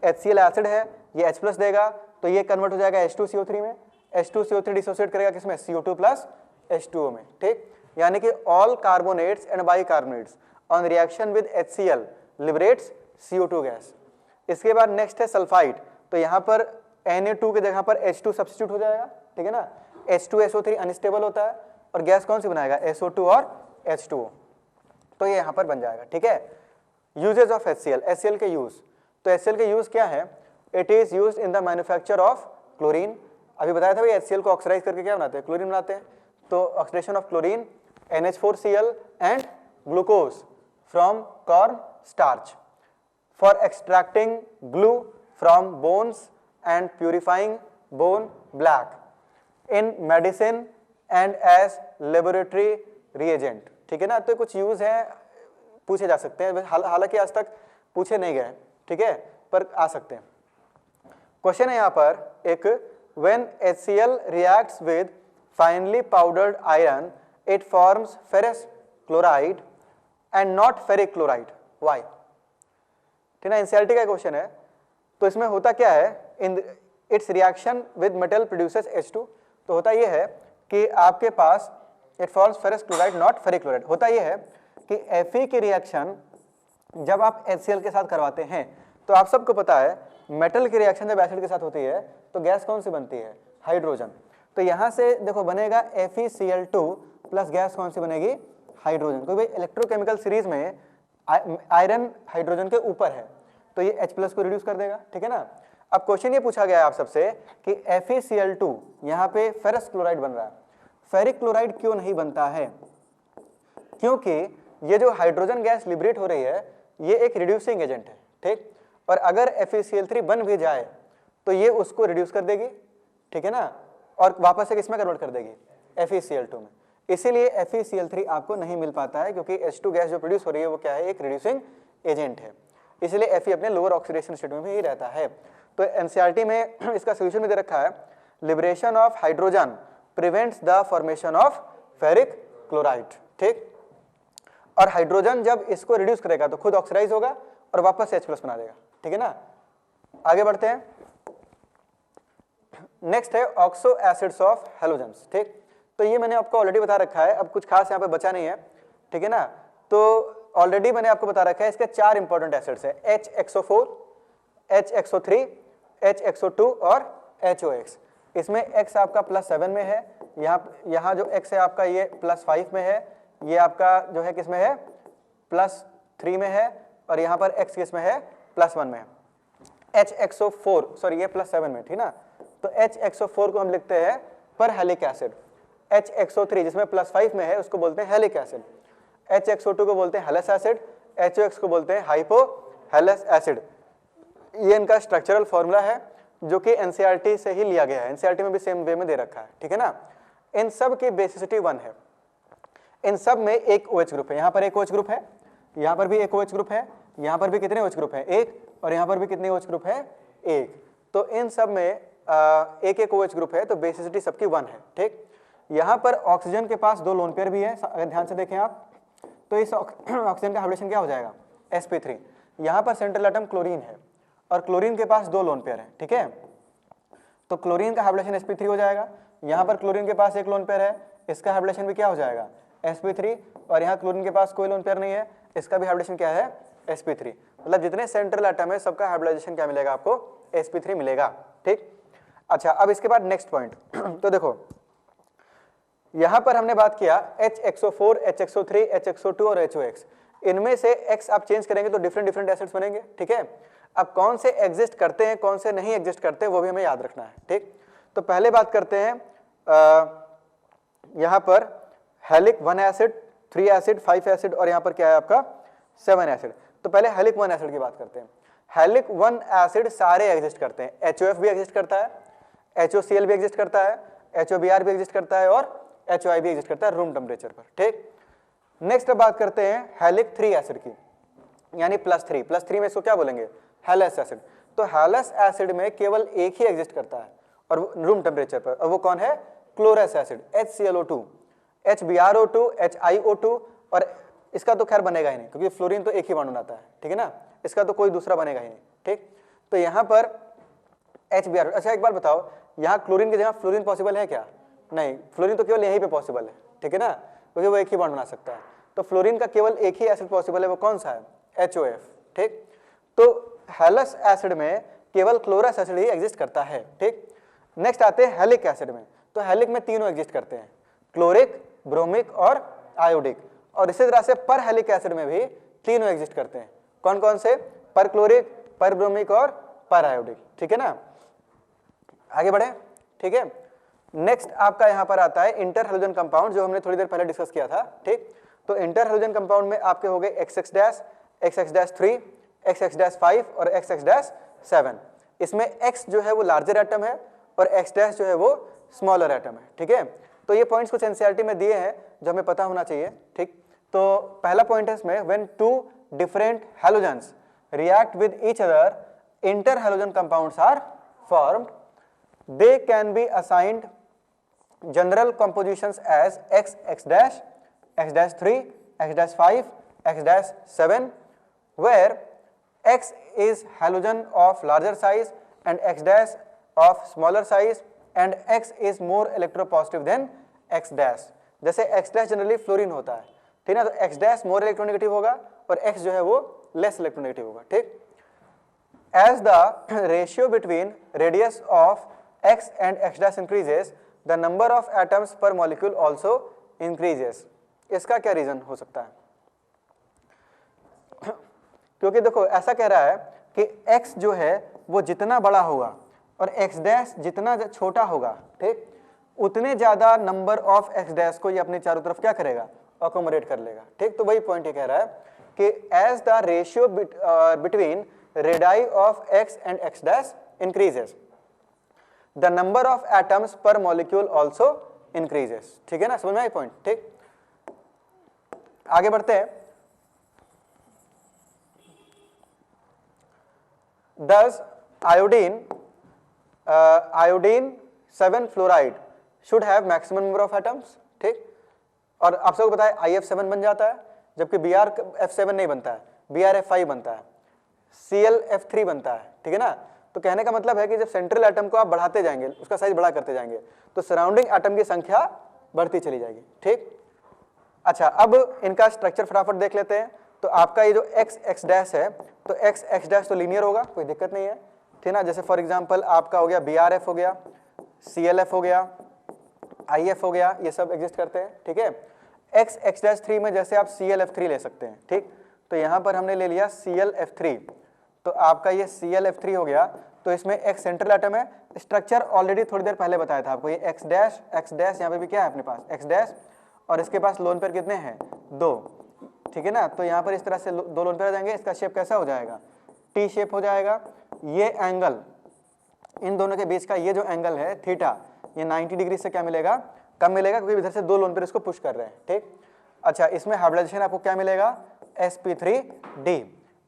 HCl एसिड है, ये H+ देगा तो ये कन्वर्ट हो जाएगा H2CO3 में, H2CO3 डिसोसिएट करेगा किसमें, CO2 + H2O में। ठीक, यानी कि all carbonates and bicarbonates on reaction with HCl liberates CO2 gas. इसके बाद नेक्स्ट है सल्फाइड, तो यहाँ पर Na2 के जगह पर H2 सब्स्टिट्यूट हो जाएगा, ठीक है ना, H2SO3 अनस्टेबल होता है और गैस कौन सी बनाएगा, SO2 और H2O, तो ये यहाँ पर बन जाएगा। ठीक है, यूजेज ऑफ HCl, HCl के यूज, तो HCl के यूज क्या है, it is used in the manufacture of chlorine. अभी बताया था भाई HCl को ऑक्सीडाइज करके क्या बनाते हैं, क्लोरीन बनाते हैं। तो oxidation of chlorine NH4Cl and glucose from corn starch for extracting glue from bones and purifying bone black in medicine and as laboratory reagent. ठीक है ना, तो कुछ यूज है, पूछे जा सकते हैं, हालांकि आज तक पूछे नहीं गए, ठीक है, पर आ सकते हैं। क्वेश्चन है यहाँ पर एक, when HCl reacts with finely powdered iron it forms ferrous chloride and not ferric chloride, why? ठीक है, NCERT का क्वेश्चन है। तो इसमें होता क्या है, in its reaction with metal produces H2। तो होता ये है कि आपके पास it forms ferrous chloride not ferric chloride. होता ये है कि Fe की रिएक्शन जब आप HCl के साथ करवाते हैं, तो आप सबको पता है मेटल की रिएक्शन जब एसिड के साथ होती है तो गैस कौन सी बनती है, हाइड्रोजन। तो यहाँ से देखो बनेगा FeCl2 प्लस गैस कौन सी बनेगी, हाइड्रोजन। क्योंकि भाई इलेक्ट्रोकेमिकल सीरीज में आयरन हाइड्रोजन के ऊपर है, तो ये H+ को रिड्यूस कर देगा, ठीक है ना। अब क्वेश्चन ये पूछा गया है आप सबसे कि FeCl2 यहाँ पे फेरस क्लोराइड बन रहा है, फेरिक क्लोराइड क्यों नहीं बनता है? क्योंकि ये जो हाइड्रोजन गैस लिबरेट हो रही है ये एक रिड्यूसिंग एजेंट है, ठीक। और अगर FeCl3 बन भी जाए तो ये उसको रिड्यूस कर देगी, ठीक है ना, और वापस से किसमें कन्वर्ट कर देगी, FeCl2 में। इसीलिए FeCl3 आपको नहीं मिल पाता है, क्योंकि H2 गैस जो प्रोड्यूस हो रही है वो क्या है, एक रिड्यूसिंग एजेंट है। इसलिए Fe अपने लोअर ऑक्सीडेशन स्टेट में ही रहता है। तो NCERT में इसका सोल्यूशन भी दे रखा है, liberation of hydrogen prevents the formation of ferric chloride, ठीक। और हाइड्रोजन जब इसको रिड्यूस करेगा तो खुद ऑक्सीडाइज होगा और वापस H+ बना देगा, ठीक है ना। आगे बढ़ते हैं, नेक्स्ट है ऑक्सो एसिड्स ऑफ हैलोजेंस, ठीक। तो ये मैंने आपको ऑलरेडी बता रखा है, अब कुछ खास यहाँ पे बचा नहीं है, ठीक है ना। तो ऑलरेडी मैंने आपको बता रखा है इसके 4 इंपॉर्टेंट एसिड्स है, HXO4, HXO3, HXO2 और HOX। इसमें X आपका +7 में है, यहाँ जो X है आपका ये +5 में है, ये आपका जो है किसमें है, +3 में है, और यहाँ पर X किसमें है, +1 में है। HXO4 सॉरी ये +7 में, ठीक ना। तो HXO4 को हम लिखते हैं पर हेलिक एसिड, HXO3 जिसमें +5 में है उसको बोलते हैं हेलिक एसिड, HXO2 को बोलते हैं हेलस एसिड, HOX को बोलते हैं हाइपो हेलस एसिड। ये इनका स्ट्रक्चरल फॉर्मूला है जो कि NCERT से ही लिया गया है, NCERT में भी सेम वे में दे रखा है, ठीक है ना। इन सब की बेसिसिटी 1 है, इन सब में एक OH ग्रुप है, यहाँ पर एक OH ग्रुप है, यहाँ पर भी एक OH ग्रुप है, यहाँ पर भी कितने OH ग्रुप है, एक, और यहाँ पर भी कितने OH ग्रुप है, एक। तो इन सब में एक एक OH ग्रुप है, तो बेसिसिटी सबकी 1 है, ठीक। यहाँ पर ऑक्सीजन के पास 2 लोन पेयर भी है, अगर ध्यान से देखें आप, तो इस ऑक्सीजन का हाइब्रिडेशन क्या हो जाएगा, sp3। यहाँ पर सेंट्रल एटम क्लोरीन है और क्लोरीन के पास 2 लोन पेयर है, ठीक है। तो क्लोरीन का हाइब्रिडेशन sp3 हो जाएगा, यहाँ पर क्लोरीन के पास 1 लोन पेयर है, इसका हाइब्रिडेशन भी क्या हो जाएगा, sp3, और यहाँ क्लोरीन के पास कोई लोन पेयर नहीं है, इसका भी हाइब्रिडेशन क्या है, sp3। मतलब जितने सेंट्रल एटम है सबका हाइब्रिडाइजेशन क्या मिलेगा आपको, sp3 मिलेगा, ठीक। अच्छा, अब इसके बाद नेक्स्ट पॉइंट तो देखो यहां पर हमने बात किया HXO4, HXO3, HXO2 और HOX। इनमें से X आप चेंज करेंगे तो डिफरेंट एसिड्स बनेंगे, ठीक है। अब कौन से एग्जिस्ट करते हैं कौन से नहीं एग्जिस्ट करते हैं वो भी हमें याद रखना है, ठीक। तो पहले बात करते हैं यहां पर हेलिक 1 एसिड, 3 एसिड, 5 एसिड और यहां पर क्या है आपका 7 एसिड। तो पहले हेलिक 1 एसिड की बात करते हैं। हेलिक 1 एसिड सारे एग्जिस्ट करते हैं, HOF भी एग्जिस्ट करता है, HOCl भी एग्जिस्ट करता है, HOBr भी एग्जिस्ट करता है और HOI भी एग्जिस्ट करता है रूम टेम्परेचर पर, ठीक। नेक्स्ट बात करते हैं हेलिक 3 एसिड की, यानी +3 में इसको क्या बोलेंगे, हेलस एसिड। तो हेलस एसिड में केवल एक ही एग्जिस्ट करता है और रूम टेम्परेचर पर, और वो कौन है, chlorous acid, HClO2, HBrO2, HiO2, और इसका तो खैर बनेगा ही नहीं क्योंकि फ्लोरीन तो एक ही बॉन्ड बनाता है, ठीक है ना, इसका तो कोई दूसरा बनेगा ही नहीं, ठीक। तो यहाँ पर HBr। अच्छा एक बार बताओ, यहाँ क्लोरीन की जगह फ्लोरीन पॉसिबल है क्या, नहीं, फ्लोरीन तो केवल यहीं पे पॉसिबल है, ठीक है ना, क्योंकि वो एक ही बॉन्ड बना सकता है। तो फ्लोरीन का केवल एक ही एसिड पॉसिबल है, वो कौन सा है, HOF, ठीक। तो हेलस एसिड में केवल क्लोरस एसिड ही एग्जिस्ट करता है, ठीक। नेक्स्ट आते हैं हेलिक एसिड में। तो हेलिक में तीनों एग्जिस्ट करते हैं, क्लोरिक, ब्रोमिक और आयोडिक। और इसी तरह से पर हेलिक एसिड में भी तीनों एग्जिस्ट करते हैं, कौन कौन से, पर क्लोरिक, पर ब्रोमिक और पर आयोडीन, ठीक है ना। आगे बढ़े, ठीक है। नेक्स्ट आपका यहां पर आता है इंटर हैलोजन कंपाउंड, जो हमने थोड़ी देर पहले डिस्कस किया था, ठीक। तो इंटर हैलोजन कंपाउंड में आपके हो गए XX-, XX-3, XX-5 और XX-7। इसमें X जो है वो लार्जर एटम है और X- जो है वो स्मॉलर एटम है, ठीक है। तो ये पॉइंट्स कुछ एनसीईआरटी में दिए हैं जो हमें पता होना चाहिए, ठीक। तो पहला पॉइंट है इसमें, when two different halogens react with each other, interhalogen compounds are formed. They can be assigned general compositions as X, X-, X-3, X-5, X-7, where X is halogen of larger size and X- of smaller size and X is more electropositive than X-। जैसे X- generally fluorine होता है, ठीक है ना, तो X- more electronegative होगा और X जो है वो लेस इलेक्ट्रोनेगेटिव होगा, ठीक। As the ratio between radius of X and X- increases, the number of atoms per molecule also increases। इसका क्या रीजन हो सकता है? क्योंकि देखो ऐसा कह रहा है कि X जो है वो जितना बड़ा होगा और X- जितना छोटा होगा, ठीक, उतने ज्यादा नंबर ऑफ X- को ये अपने चारों तरफ क्या करेगा, अकोमोडेट कर लेगा, ठीक। तो वही पॉइंट ये कह रहा है कि as the ratio between radii of X and X- increases, the number of atoms per molecule also increases, ठीक है ना, समझ में आई पॉइंट, ठीक। आगे बढ़ते हैं। Thus iodine 7 fluoride should have maximum number of atoms, ठीक। और आप सबको पता है IF7 बन जाता है, जबकि BrF7 नहीं बनता है, BrF5 बनता है, ClF3 बनता है, ठीक है ना। तो कहने का मतलब है कि जब सेंट्रल एटम को आप बढ़ाते जाएंगे, उसका साइज बड़ा करते जाएंगे, तो सराउंडिंग एटम की संख्या बढ़ती चली जाएगी, ठीक। अच्छा, अब इनका स्ट्रक्चर फटाफट देख लेते हैं। तो आपका ये जो X है, तो X तो लीनियर होगा, कोई दिक्कत नहीं है, ठीक ना। जैसे फॉर एग्जांपल आपका हो गया BrF हो गया, ClF हो गया, IF हो गया, ये सब एग्जिस्ट करते हैं, ठीक है। X-3 में जैसे आप ClF3 ले सकते हैं, ठीक। तो यहां पर हमने ले लिया ClF3, तो आपका ये ClF3 हो गया। तो इसमें X सेंट्रल एटम है, स्ट्रक्चर ऑलरेडी थोड़ी देर पहले बताया था आपको, ये X- यहाँ पे भी क्या है अपने पास X- और इसके पास लोन पेयर कितने हैं, 2, ठीक है ना। तो यहाँ पर इस तरह से 2 लोन पेयर आ जाएंगे, इसका शेप कैसा हो जाएगा, T शेप हो जाएगा। ये एंगल, इन दोनों के बीच का ये जो एंगल है थीटा, ये 90 डिग्री से क्या मिलेगा, कम मिलेगा, क्योंकि इधर से 2 लोन पेयर इसको पुश कर रहे हैं, ठीक। अच्छा, इसमें हाइब्रिडाइजेशन आपको क्या मिलेगा, sp3d।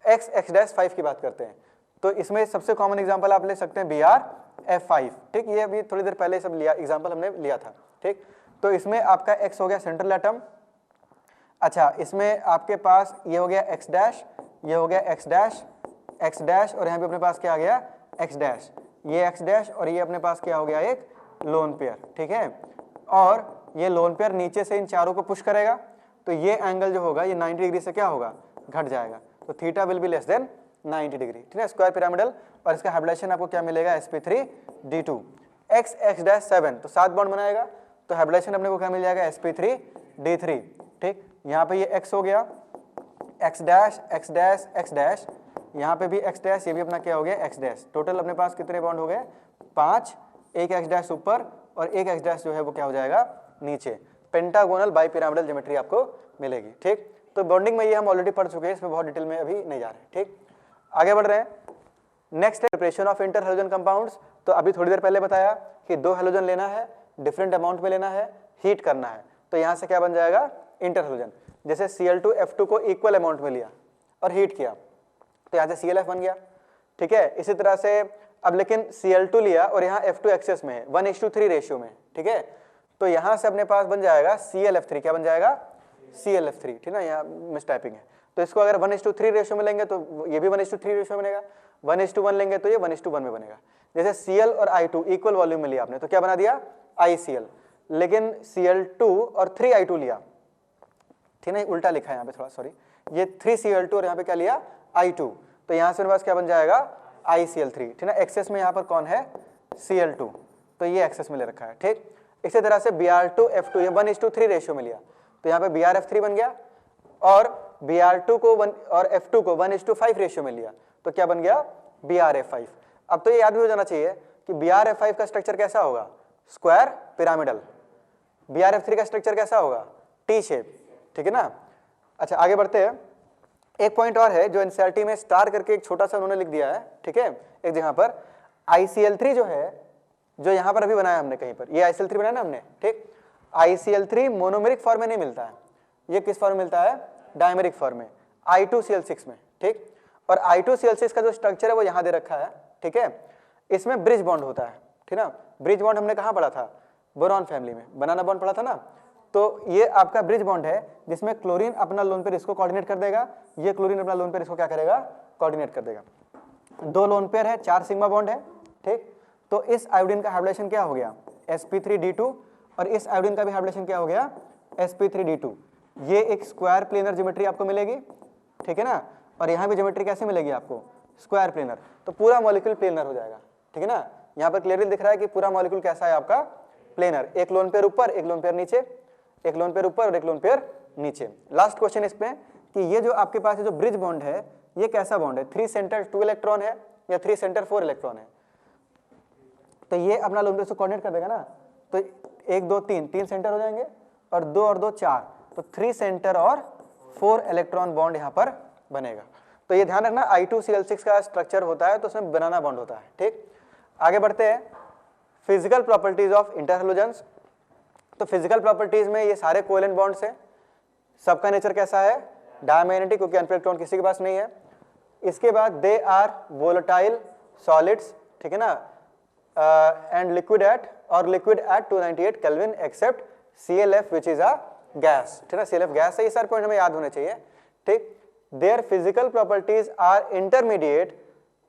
X-5 की बात करते हैं, तो इसमें सबसे कॉमन एग्जांपल आप ले सकते हैं BrF5, ठीक। ये अभी थोड़ी देर पहले सब लिया एग्जांपल हमने लिया था, ठीक। तो इसमें आपका X हो गया सेंट्रल एटम। अच्छा, इसमें आपके पास ये हो गया X-, ये हो गया X-, और यहाँ पे अपने पास क्या आ गया X-, ये X- और ये अपने पास क्या हो गया, एक लोन पेयर, ठीक है। और ये लोन पेयर नीचे से इन चारों को पुश करेगा, तो ये एंगल जो होगा ये 90 डिग्री से क्या होगा, घट जाएगा, तो theta will be less than 90 degree, ठीक है, स्क्वायर पिरामिडल। और इसका हाइब्रिडाइजेशन आपको क्या मिलेगा, sp3d2। X-7 तो 7 बॉन्ड बनाएगा, तो हाइब्रिडाइजेशन अपने को क्या मिल जाएगा, sp3d3, ठीक। यहाँ पे ये X हो गया, X-, यहाँ पे भी X-, ये भी अपना क्या हो गया X-। टोटल अपने पास कितने बॉन्ड हो गए, 5, एक X- ऊपर और एक X- जो है वो क्या हो जाएगा नीचे। पेंटागोनल बाइपिरामिडल ज्योमेट्री आपको मिलेगी, ठीक। तो बॉन्डिंग में ये हम ऑलरेडी पढ़ चुके हैं, इसमें बहुत डिटेल में अभी नहीं जा रहे, ठीक। आगे बढ़ रहे हैं। नेक्स्ट है preparation of inter halogen compounds. तो अभी थोड़ी देर पहले बताया कि 2 हैलोजन लेना है, डिफरेंट अमाउंट में लेना है, हीट करना है, तो यहाँ से क्या बन जाएगा, इंटर हैलोजन। जैसे Cl2F2 को इक्वल अमाउंट में लिया और हीट किया, तो यहाँ से ClF बन गया, ठीक है। इसी तरह से अब लेकिन Cl2 लिया और यहाँ F2 एक्सेस में है, 1:3 रेशियो में, ठीक है। तो यहाँ से अपने पास बन जाएगा ClF3, क्या बन जाएगा, ClF3, ठीक ना, यहाँ मिस टाइपिंग है। तो इसको अगर 1:3 रेशियो में लेंगे तो ये भी 1:3 रेशियो में बनेगा, 1:1 लेंगे तो ये 1:1 में बनेगा। जैसे Cl और I2 इक्वल वॉल्यूम में लिया आपने, तो क्या बना दिया, ICl। लेकिन Cl2 और 3I2 लिया, ठीक है, उल्टा लिखा है यहाँ पे थोड़ा, सॉरी, ये 3Cl2 और यहाँ पे क्या लिया, I2, तो यहाँ से मेरे पास क्या बन जाएगा, ICl3, ठीक है। एक्सेस में यहाँ पर कौन है, Cl2, तो ये एक्सेस में ले रखा है, ठीक। इसी तरह से Br2F2 ये 1:3 रेशियो में लिया, तो यहाँ पे BrF3 बन गया, और Br2 को और F2 को 1:5 रेशियो में लिया, तो क्या बन गया, BrF5। अब तो ये याद भी हो जाना चाहिए कि BrF5 का स्ट्रक्चर कैसा होगा, स्क्वायर पिरामिडल। BrF3 का स्ट्रक्चर कैसा होगा, टी शेप, ठीक है ना। अच्छा आगे बढ़ते हैं, एक पॉइंट और है जो एनसीईआरटी में स्टार करके एक छोटा सा उन्होंने लिख दिया है, ठीक है, एक जगह पर ICl3 जो है, जो यहाँ पर अभी बनाया हमने कहीं पर, ये ICl3 बनाया ना हमने, ठीक। ICl3 मोनोमेरिक फॉर्म में नहीं मिलता है, ये किस फॉर्म में मिलता है, डायमेरिक फॉर्म में, I2Cl6 में, ठीक। और I2Cl6 का जो स्ट्रक्चर है वो यहाँ दे रखा है, ठीक है। इसमें ब्रिज बॉन्ड होता है, ठीक ना। ब्रिज बॉन्ड हमने कहाँ पढ़ा था, बोरॉन फैमिली में, बनाना बॉन्ड पढ़ा था ना। तो ये आपका ब्रिज बॉन्ड है जिसमें क्लोरीन अपना लोन पेयर इसको कोऑर्डिनेट कर देगा, ये क्लोरीन अपना लोन पेयर इसको क्या करेगा, कोऑर्डिनेट कर देगा। 2 लोन पेयर है, 4 सिग्मा बॉन्ड है, ठीक। तो इस आयोडीन का हाइब्रिडेशन क्या हो गया, sp3d2, और इस आयोडीन का भी हाइब्रिडेशन क्या हो गया, sp3d2। ये एक स्क्वायर प्लेनर ज्योमेट्री आपको मिलेगी, ठीक है ना। और यहाँ भी ज्योमेट्री कैसे मिलेगी आपको, स्क्वायर प्लेनर। तो पूरा मॉलिक्यूल प्लेनर हो जाएगा, ठीक है ना। यहाँ पर क्लियरली दिख रहा है कि पूरा मॉलिक्यूल कैसा है आपका, प्लेनर। एक लोन पेयर ऊपर, एक लोन पेयर नीचे, एक लोन पेयर ऊपर और एक लोन पेयर नीचे। लास्ट क्वेश्चन इस पे कि ये जो आपके पास जो ब्रिज बॉन्ड है ये कैसा बॉन्ड है, 3 सेंटर 2 इलेक्ट्रॉन है या 3 सेंटर 4 इलेक्ट्रॉन है। तो ये अपना लोन पेयर से कोऑर्डिनेट कर देगा ना, तो 1 2 3 सेंटर हो जाएंगे और 2 और 2 4, तो 3 सेंटर और 4 इलेक्ट्रॉन बॉन्ड यहाँ पर बनेगा। तो ये ध्यान रखना I2Cl6 का स्ट्रक्चर होता है तो उसमें बनाना बॉन्ड होता है, ठीक। आगे बढ़ते हैं, फिजिकल प्रॉपर्टीज ऑफ इंटरहैलोजेंस। तो फिजिकल प्रॉपर्टीज में ये सारे कोवेलेंट बॉन्ड्स हैं, सबका नेचर कैसा है, डायमैग्नेटिक, क्योंकि अनपेयर्ड इलेक्ट्रॉन किसी के पास नहीं है। इसके बाद दे आर वोलेटाइल सॉलिड्स, ठीक है ना, and liquid at 298 kelvin except ClF which is a gas, ठीक है ना, ClF गैस है। ये सारे पॉइंट हमें याद होने चाहिए, ठीक। Their physical properties are intermediate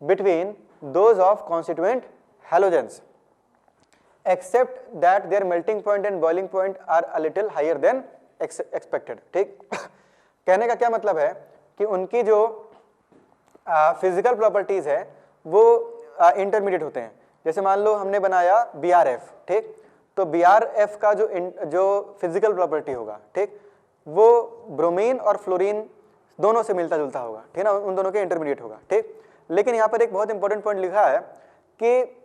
between those of constituent halogens except that their melting point and boiling point are a little higher than expected, ठीक। कहने का क्या मतलब है कि उनकी जो फिजिकल प्रॉपर्टीज है वो इंटरमीडिएट होते हैं। जैसे मान लो हमने बनाया BrF, ठीक, तो BrF का जो फिजिकल प्रॉपर्टी होगा, ठीक, वो ब्रोमीन और फ्लोरीन दोनों से मिलता जुलता होगा, ठीक ना, उन दोनों के इंटरमीडिएट होगा, ठीक। लेकिन यहाँ पर एक बहुत इंपॉर्टेंट पॉइंट लिखा है कि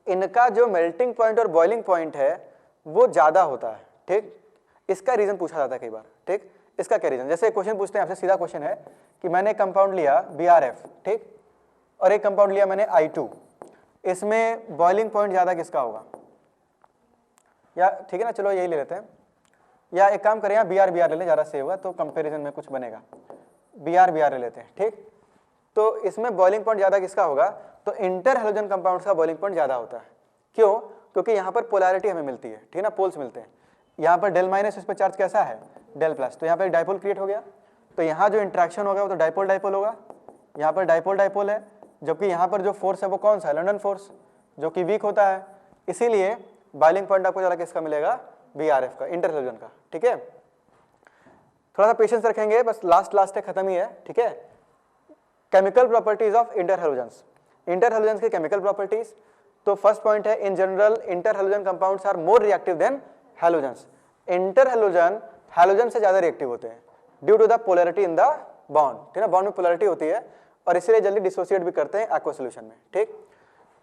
इनका जो मेल्टिंग पॉइंट और बॉइलिंग पॉइंट है वो ज्यादा होता है, ठीक। इसका रीजन पूछा जाता है कई बार, ठीक। इसका क्या रीजन, जैसे क्वेश्चन पूछते हैं आपसे, सीधा क्वेश्चन है कि मैंने कंपाउंड लिया BrF, ठीक, और एक कंपाउंड लिया मैंने I2, इसमें बॉइलिंग पॉइंट ज्यादा किसका होगा, या ठीक है ना, चलो यही ले लेते हैं, या एक काम करें यहाँ Br ले लें, ज्यादा सही होगा, तो कंपेरिजन में कुछ बनेगा। Br ले लेते हैं, ठीक। तो इसमें बॉइलिंग पॉइंट ज्यादा किसका होगा, तो इंटर हैलोजन कंपाउंड्स का बॉइलिंग पॉइंट ज्यादा होता है। क्यों, क्योंकि यहाँ पर पोलैरिटी हमें मिलती है, ठीक है ना, पोल्स मिलते हैं। यहाँ पर डेल माइनस, इस पर चार्ज कैसा है, डेल प्लस, तो यहाँ पर एक डाइपोल क्रिएट हो गया, तो यहाँ जो इंट्रैक्शन होगा वो तो डाइपोल डाइपोल होगा, यहाँ पर डाइपोल डाइपोल है, जबकि यहाँ पर जो फोर्स है वो कौन सा है, लंडन फोर्स, जो कि वीक होता है। इसीलिए बॉइलिंग पॉइंट आपको ज़्यादा किसका मिलेगा, BrF का, इंटर हैलोजन का, ठीक है। थोड़ा सा पेशेंस रखेंगे, बस लास्ट है, खत्म ही है, ठीक है। Chemical properties of interhalogens, interhalogens की केमिकल प्रॉपर्टीज। तो फर्स्ट पॉइंट है, in general interhalogen compounds are more reactive than halogens. Interhalogen halogen से ज्यादा रिएक्टिव होते हैं due to the polarity in the bond, ठीक है ना, बॉन्ड में पोलैरिटी होती है और इसीलिए जल्दी डिसोसिएट भी करते हैं एक्वा सॉल्यूशन में, ठीक।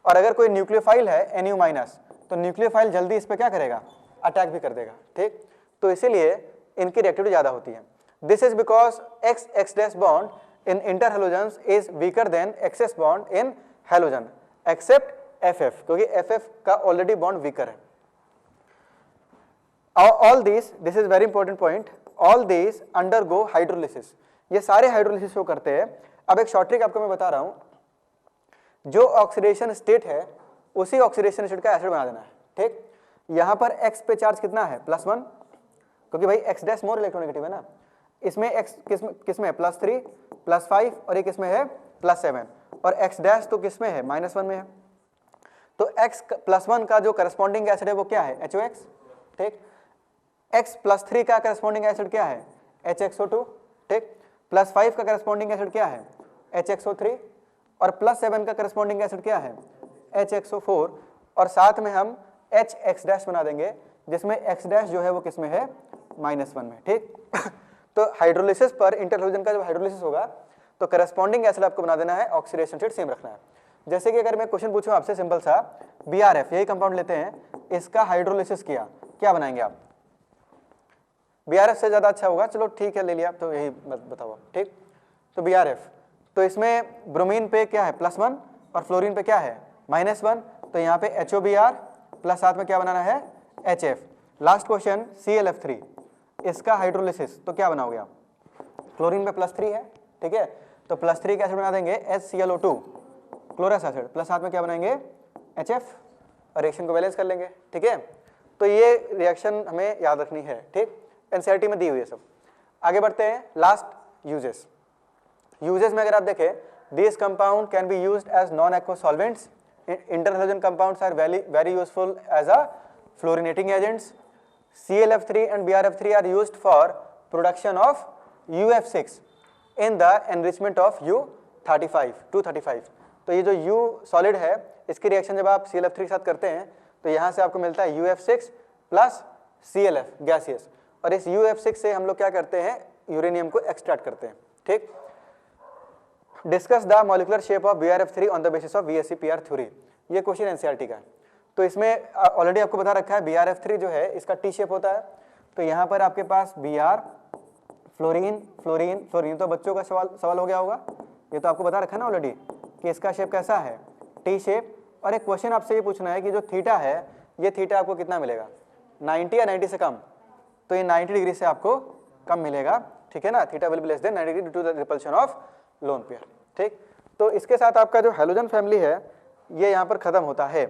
और अगर कोई न्यूक्लियोफाइल है Nu-, तो न्यूक्लियोफाइल जल्दी इस पे क्या करेगा, अटैक भी कर देगा, ठीक। तो इसीलिए इनकी रिएक्टिविटी ज्यादा होती है। This is because X bond in interhalogens is weaker than excess bond in halogen except FF, क्योंकि FF का already bond weaker है। All these, this is very important point, all these undergo hydrolysis, ये सारे hydrolysis को करते हैं। अब एक शॉर्ट ट्रिक आपको मैं बता रहा हूं, जो ऑक्सीडेशन स्टेट है उसी ऑक्सीडेशन स्टेट का एसिड बना देना है, ठीक। यहां पर X पे चार्ज कितना है, +1, क्योंकि भाई X' मोर इलेक्ट्रोनेगेटिव है ना, इसमें X किसमें है, +3, +5, और एक इसमें है +7, और X' तो किसमें है, -1 में है। तो X+1 का जो करस्पॉन्डिंग एसिड है वो क्या है, HOX, ठीक। X+3 का करस्पॉन्डिंग एसिड क्या है, HXO2, ठीक। +5 का करस्पॉन्डिंग एसिड क्या है, HXO3, और +7 का करस्पॉन्डिंग एसिड क्या है, HXO4, और साथ में हम HX' बना देंगे, जिसमें X' जो है वो किसमें है, -1 में, ठीक। तो हाइड्रोलिसिस पर इंटर हैलोजन का जब हाइड्रोलिसिस होगा तो करस्पॉन्डिंग एसिड आपको बना देना है, ऑक्सीडेशन स्टेट सेम रखना है। जैसे कि अगर मैं क्वेश्चन पूछूं आपसे सिंपल सा, BRF यही कंपाउंड लेते हैं, इसका हाइड्रोलिसिस किया, क्या बनाएंगे आप? BRF से ज्यादा अच्छा होगा, चलो ठीक है ले लिया, तो यही बताओ, ठीक। तो BRF, तो इसमें ब्रोमीन पे क्या है +1 और फ्लोरीन पे क्या है -1, तो यहाँ पे HOBr प्लस साथ में क्या बनाना है HF। लास्ट क्वेश्चन ClF3, इसका हाइड्रोलिसिस तो क्या बनाओगे आप? क्लोरीन पे +3 है, ठीक है, तो +3 का एसिड बना देंगे HClO2 क्लोरस एसिड, प्लस साथ में क्या बनाएंगे HF, और रिएक्शन को बैलेंस कर लेंगे, ठीक है। तो ये रिएक्शन हमें याद रखनी है, ठीक, एनसीईआरटी में दी हुई है सब। आगे बढ़ते हैं, लास्ट यूजेस। यूजेस में अगर आप देखें, this compound can be used as non aqueous solvents, interhalogen compounds are very useful as a fluorinating agents. ClF3 and BRF3 are used for production of UF6 in the enrichment of U35 235। तो ये जो U solid है, इसकी reaction जब आप ClF3 के साथ करते हैं तो यहाँ से आपको मिलता है UF6 प्लस ClF गैसियस, और इस UF6 से हम लोग क्या करते हैं, यूरेनियम को एक्सट्रैक्ट करते हैं, ठीक। Discuss the molecular shape of BRF3 on the basis of VSEPR theory, ये क्वेश्चन एनसीईआरटी का है। तो इसमें ऑलरेडी आपको बता रखा है BRF3 जो है इसका T शेप होता है, तो यहाँ पर आपके पास Br फ्लोरीन फ्लोरीन फ्लोरीन, तो बच्चों का सवाल हो गया होगा, ये तो आपको बता रखा है ना ऑलरेडी कि इसका शेप कैसा है T शेप। और एक क्वेश्चन आपसे ये पूछना है कि जो थीटा है, ये थीटा आपको कितना मिलेगा 90 या 90 से कम, तो ये 90 डिग्री से आपको कम मिलेगा, ठीक है ना, theta will be less than 90 degree due to the repulsion of lone pair, ठीक। तो इसके साथ आपका जो हैलोजन फैमिली है ये यहाँ पर खत्म होता है,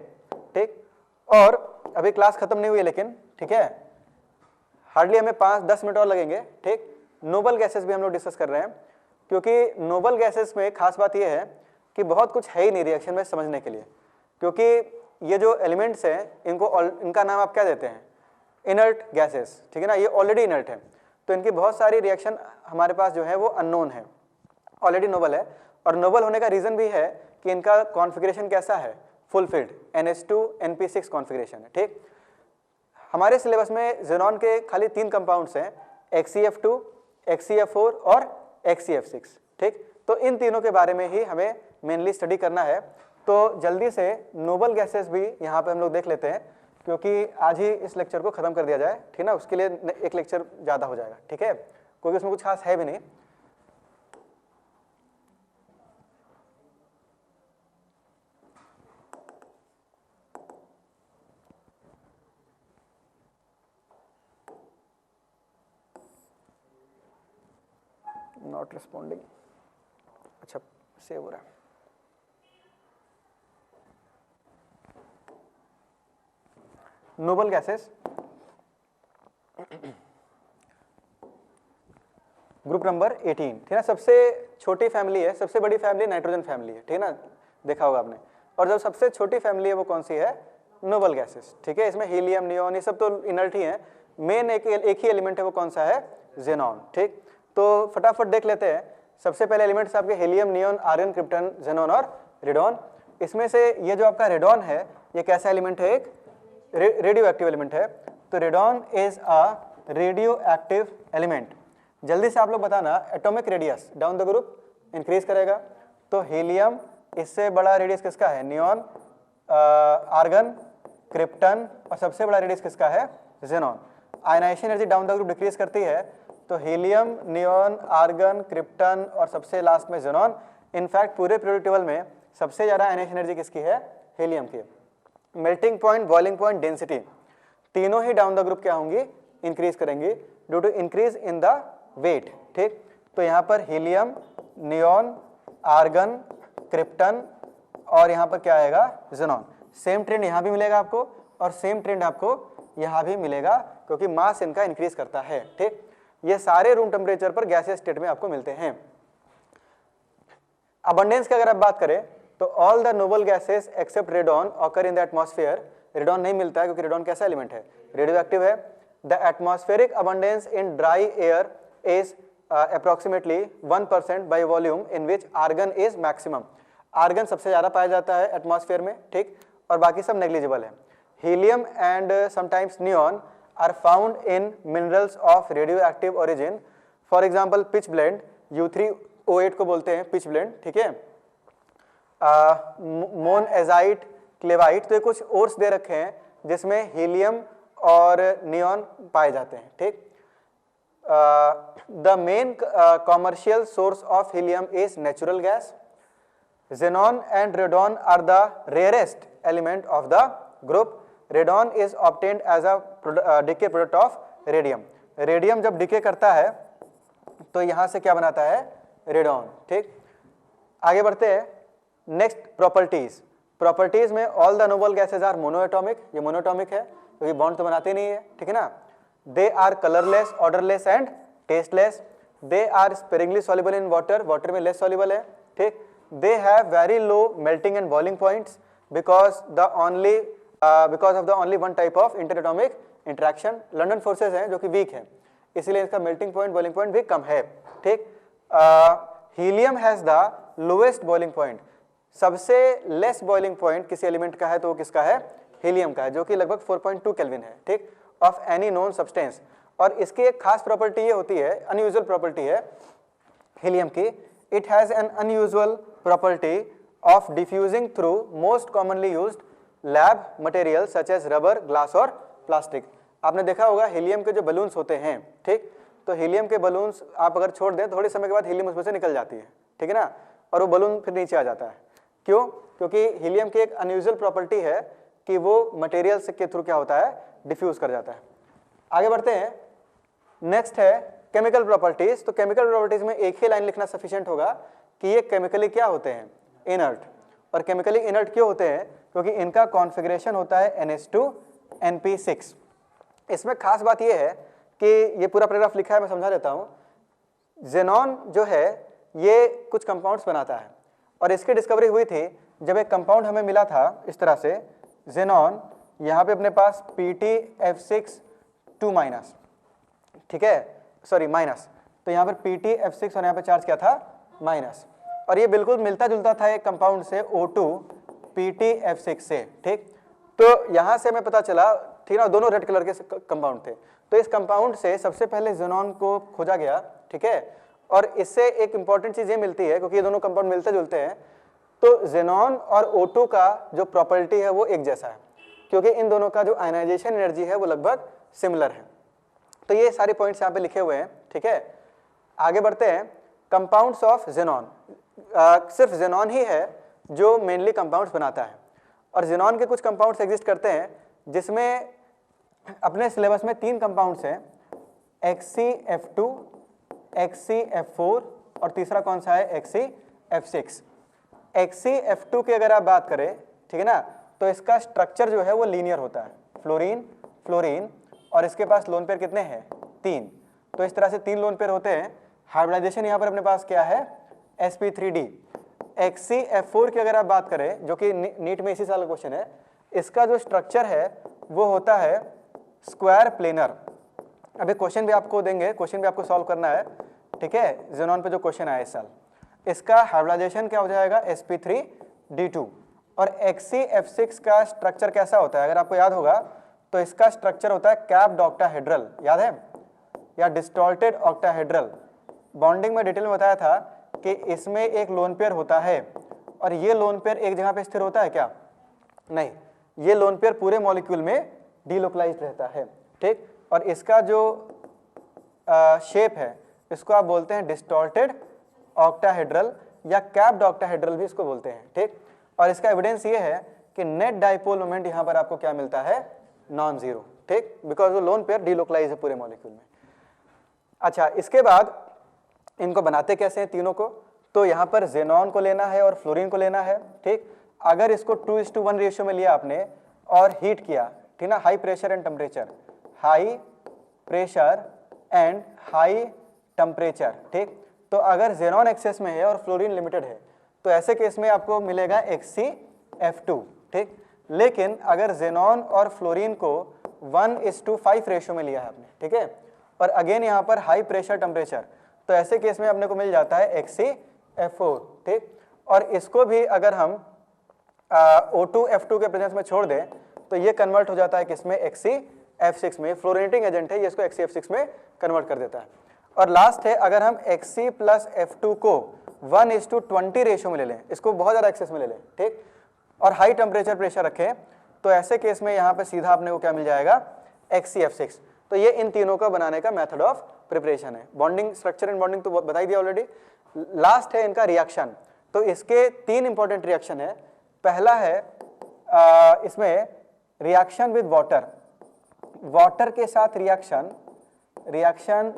ठीक। और अभी क्लास खत्म नहीं हुई है लेकिन, ठीक है, हार्डली हमें 5-10 मिनट और लगेंगे, ठीक। नोबल गैसेस भी हम लोग डिस्कस कर रहे हैं, क्योंकि नोबल गैसेस में खास बात यह है कि बहुत कुछ है ही नहीं रिएक्शन में समझने के लिए, क्योंकि ये जो एलिमेंट्स हैं इनका नाम आप क्या देते हैं, इनर्ट गैसेस, ठीक है ना, ये ऑलरेडी इनर्ट है, तो इनकी बहुत सारी रिएक्शन हमारे पास जो है वो अननोन है, ऑलरेडी नोबल है। और नोबल होने का रीजन भी है कि इनका कॉन्फ़िगरेशन कैसा है, फुलफिल्ड NH2 NP6 कॉन्फ़िगरेशन है, ठीक। हमारे सिलेबस में ज़ेनॉन के खाली 3 कंपाउंड्स हैं, XeF2 XeF4 और XeF6, ठीक। तो इन तीनों के बारे में ही हमें मेनली स्टडी करना है। तो जल्दी से नोबल गैसेस भी यहाँ पे हम लोग देख लेते हैं, क्योंकि आज ही इस लेक्चर को ख़त्म कर दिया जाए, ठीक ना, उसके लिए एक लेक्चर ज़्यादा हो जाएगा, ठीक है, क्योंकि उसमें कुछ खास है भी नहीं। नॉट रिस्पॉन्डिंग, अच्छा सेव हो रहा है। नोबल गैसेस ग्रुप नंबर 18, ठीक है ना, सबसे छोटी फैमिली है, सबसे बड़ी फैमिली नाइट्रोजन फैमिली है, ठीक है ना, देखा होगा आपने। और जो सबसे छोटी फैमिली है वो कौन सी है, नोबल गैसेस, ठीक है। इसमें हीलियम नियोन ये सब तो इनर्ट ही है, मेन एक ही एलिमेंट है, वो कौन सा है, ज़ेनॉन, ठीक। तो फटाफट देख लेते हैं। सबसे पहले एलिमेंट्स आपके helium neon argon krypton xenon और रेडॉन। इसमें से ये जो आपका रेडॉन है ये कैसा एलिमेंट है, एक रेडियो एक्टिव एलिमेंट है। तो radon is a radio active element. जल्दी से आप लोग बताना, atomic radius down the group increase करेगा, तो हीलियम इससे बड़ा रेडियस किसका है, नियोन, आर्गन, क्रिप्टन, और सबसे बड़ा रेडियस किसका है, xenon. Ionization energy down the group decrease करती है, तो हीलियम, नियोन, आर्गन, क्रिप्टन और सबसे लास्ट में ज़ेनॉन। इनफैक्ट पूरे पीरियोडिक टेबल में सबसे ज़्यादा आयनाइजेशन एनर्जी किसकी है, हीलियम की। Melting point, boiling point, density तीनों ही डाउन द ग्रुप क्या होंगी, इंक्रीज करेंगी due to increase in the weight, ठीक। तो यहाँ पर हीलियम, नियोन, आर्गन, क्रिप्टन और यहाँ पर क्या आएगा, ज़ेनॉन। सेम ट्रेंड यहाँ भी मिलेगा आपको और सेम ट्रेंड आपको यहाँ भी मिलेगा, क्योंकि मास इनका इंक्रीज करता है, ठीक। ये सारे रूम टेम्परेचर पर गैसियस स्टेट में आपको मिलते हैं। अबंडेंस की अगर आप बात करें तो all the noble gases except radon occur in the atmosphere. Radon नहीं मिलता है क्योंकि रेडॉन कैसा एलिमेंट है, रेडियो एक्टिव है। The atmospheric abundance in dry air is approximately 1% by volume, in which argon is maximum. Argon सबसे ज्यादा पाया जाता है एटमॉस्फेयर में, ठीक, और बाकी सब नेग्लिजिबल है। Helium and sometimes neon are found in minerals of radioactive origin. For example pitchblende, U3O8 को बोलते हैं पिच ब्लेंड, ठीक है। मोनएजाइट, क्लेवाइट, तो ये कुछ ओर्स दे रखे हैं जिसमें हीलियम और नियॉन पाए जाते हैं, ठीक। The main commercial source of helium is natural gas. Xenon and radon are the rarest element of the group. Radon is obtained as a decay product of radium. Radium जब decay करता है तो यहां से क्या बनाता है, रेडॉन, ठीक। आगे बढ़ते हैं. Next properties. प्रॉपर्टीज में all the noble gases are monoatomic. ये मोनोएटॉमिक है क्योंकि तो बॉन्ड तो बनाते नहीं है, ठीक है ना. They are colourless, odourless and tasteless. They are sparingly soluble in water, water में लेस सॉल्युबल है, ठीक. They have very low melting and boiling points because of the only one type of interatomic interaction. London forces हैं जो कि weak है, इसलिए इसका melting point, boiling point भी कम है, ठीक. Helium has the lowest boiling point. सबसे less boiling point किसी एलिमेंट का है तो वो किसका है, हीलियम का है, जो कि लगभग 4.2 केल्विन है, ठीक, of any known substance. और इसकी एक खास प्रॉपर्टी ये होती है, अनयूजुअल प्रॉपर्टी है हीलियम की. It has an unusual property of diffusing through most commonly used lab materials such as rubber, glass और plastic. आपने देखा होगा हीलियम के जो बलून्स होते हैं, ठीक, तो हीलियम के बलून्स आप अगर छोड़ दें थोड़े समय के बाद हीलियम उसमें से निकल जाती है, ठीक है ना, और वो बलून फिर नीचे आ जाता है. क्यों? क्योंकि हीलियम की एक अनयूजुअल प्रॉपर्टी है कि वो मटेरियल्स के थ्रू क्या होता है, डिफ्यूज कर जाता है. आगे बढ़ते हैं. नेक्स्ट है केमिकल प्रॉपर्टीज. तो केमिकल प्रॉपर्टीज में एक ही लाइन लिखना सफिशिएंट होगा कि ये केमिकली क्या होते हैं, इनर्ट. और केमिकली इनर्ट क्यों होते हैं, क्योंकि इनका कॉन्फ़िगरेशन होता है NH2NP6. इसमें खास बात ये है कि ये पूरा पैराग्राफ लिखा है, मैं समझा देता हूँ. जेनॉन जो है ये कुछ कंपाउंड्स बनाता है और इसकी डिस्कवरी हुई थी जब एक कंपाउंड हमें मिला था इस तरह से, जेनॉन, यहाँ पे अपने पास PTF6 2-, ठीक है, सॉरी माइनस. तो यहाँ पर PTF6 और यहाँ पे चार्ज क्या था, माइनस. और ये बिल्कुल मिलता जुलता था एक कंपाउंड से, O2 PTF6 से, ठीक. तो यहाँ से हमें पता चला, ठीक ना, दोनों रेड कलर के कंपाउंड थे. तो इस कंपाउंड से सबसे पहले जेनॉन को खोजा गया, ठीक है. और इससे एक इंपॉर्टेंट चीज ये मिलती है, क्योंकि ये दोनों कंपाउंड मिलते जुलते हैं, तो जेनॉन और O2 का जो प्रॉपर्टी है वो एक जैसा है, क्योंकि इन दोनों का जो आयनाइजेशन एनर्जी है वो लगभग सिमिलर है. तो ये सारे पॉइंट्स यहाँ पे लिखे हुए हैं, ठीक है. आगे बढ़ते हैं. Compounds of xenon. सिर्फ जेनॉन ही है जो मेनली कंपाउंड्स बनाता है, और जेनॉन के कुछ कंपाउंड्स एग्जिस्ट करते हैं जिसमें अपने सिलेबस में 3 कंपाउंड्स हैं, XCF2, XCF4 और तीसरा कौन सा है, XCF6. XCF2 की अगर आप बात करें, ठीक है ना, तो इसका स्ट्रक्चर जो है वो लीनियर होता है, फ्लोरीन फ्लोरीन, और इसके पास लोन पेयर कितने हैं, 3. तो इस तरह से 3 लोन पेयर होते हैं. हाइब्रिडाइजेशन यहाँ पर अपने पास क्या है, sp3d. XCF4 की अगर आप बात करें, जो कि नीट में इसी साल का क्वेश्चन है, इसका जो स्ट्रक्चर है वो होता है स्क्वायर प्लेनर. अभी क्वेश्चन भी आपको देंगे, क्वेश्चन भी आपको सॉल्व करना है, ठीक है, जेनॉन पे जो क्वेश्चन आया इस साल. इसका हाइब्रिडाइजेशन क्या हो जाएगा, sp3d2. और XCF6 का स्ट्रक्चर कैसा होता है, अगर आपको याद होगा तो इसका स्ट्रक्चर होता है कैप्ड ऑक्टाहेड्रल, याद है, या डिस्टॉर्टेड ऑक्टाहेड्रल. बॉन्डिंग में डिटेल में बताया था कि इसमें एक लोन पेयर होता है, और ये लोन पेयर एक जगह पे स्थिर होता है क्या, नहीं, ये लोन पेयर पूरे मॉलिक्यूल में डीलोकलाइज्ड रहता है, ठीक. और इसका जो शेप है इसको आप बोलते हैं डिस्टॉर्टेड ऑक्टाहेड्रल या कैप्ड ऑक्टाहेड्रल भी इसको बोलते हैं, ठीक. और इसका एविडेंस ये है कि नेट डाइपोल मोमेंट यहाँ पर आपको क्या मिलता है, नॉन जीरो, ठीक, बिकॉज वो लोन पेयर डीलोकलाइज है पूरे मॉलिक्यूल में. अच्छा, इसके बाद इनको बनाते कैसे हैं तीनों को, तो यहाँ पर जेनॉन को लेना है और फ्लोरीन को लेना है, ठीक. अगर इसको 2:1 रेशियो में लिया आपने और हीट किया, ठीक ना, high pressure and temperature, high pressure and high temperature, ठीक. तो अगर जेनॉन एक्सेस में है और फ्लोरीन लिमिटेड है तो ऐसे केस में आपको मिलेगा XCF2, ठीक. लेकिन अगर जेनॉन और फ्लोरीन को 1:5 रेशियो में लिया है आपने, ठीक है, और अगेन यहाँ पर हाई प्रेशर टेम्परेचर, तो ऐसे केस में अपने को मिल जाता है XCF4, ठीक. और इसको भी अगर हम O2F2 के प्रेजेंस में छोड़ दें तो ये कन्वर्ट हो जाता है किसमें, XCF6 में. फ्लोरेटिंग एजेंट है, ये इसको XCF6 में कन्वर्ट कर देता है. और लास्ट है, अगर हम Xc+F2 को 1:20 रेशियो में ले लें, इसको बहुत ज़्यादा एक्सेस में ले लें, ठीक, और हाई टेम्परेचर प्रेशर रखें, तो ऐसे केस में यहाँ पे सीधा अपने को क्या मिल जाएगा, XeF6। तो ये इन तीनों का बनाने का मेथड ऑफ प्रिपरेशन है। बॉन्डिंग स्ट्रक्चर एंड बॉन्डिंग तो बता ही दिया ऑलरेडी। लास्ट है इनका रिएक्शन। तो इसके 3 इंपॉर्टेंट रिएक्शन है। पहला है इसमें रिएक्शन विद वाटर, वाटर के साथ reaction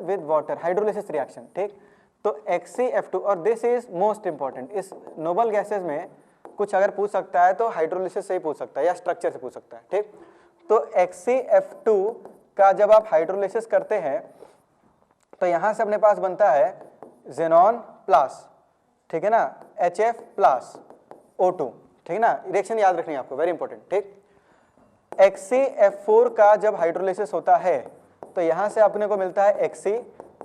with water, hydrolysis reaction, ठीक। तो XeF2, और दिस इज मोस्ट इंपॉर्टेंट। इस नोबल गैसेस में कुछ अगर पूछ सकता है तो हाइड्रोलिसिस से ही पूछ सकता है या स्ट्रक्चर से पूछ सकता है, ठीक। तो XeF2 का जब आप हाइड्रोलिसिस करते हैं तो यहां से अपने पास बनता है जेनॉन प्लस, ठीक है ना, HF प्लस O2, ठीक है ना। रिएक्शन याद रखनी है आपको, वेरी इंपॉर्टेंट, ठीक। XeF4 का जब हाइड्रोलिसिस होता है तो यहां से अपने को मिलता है Xe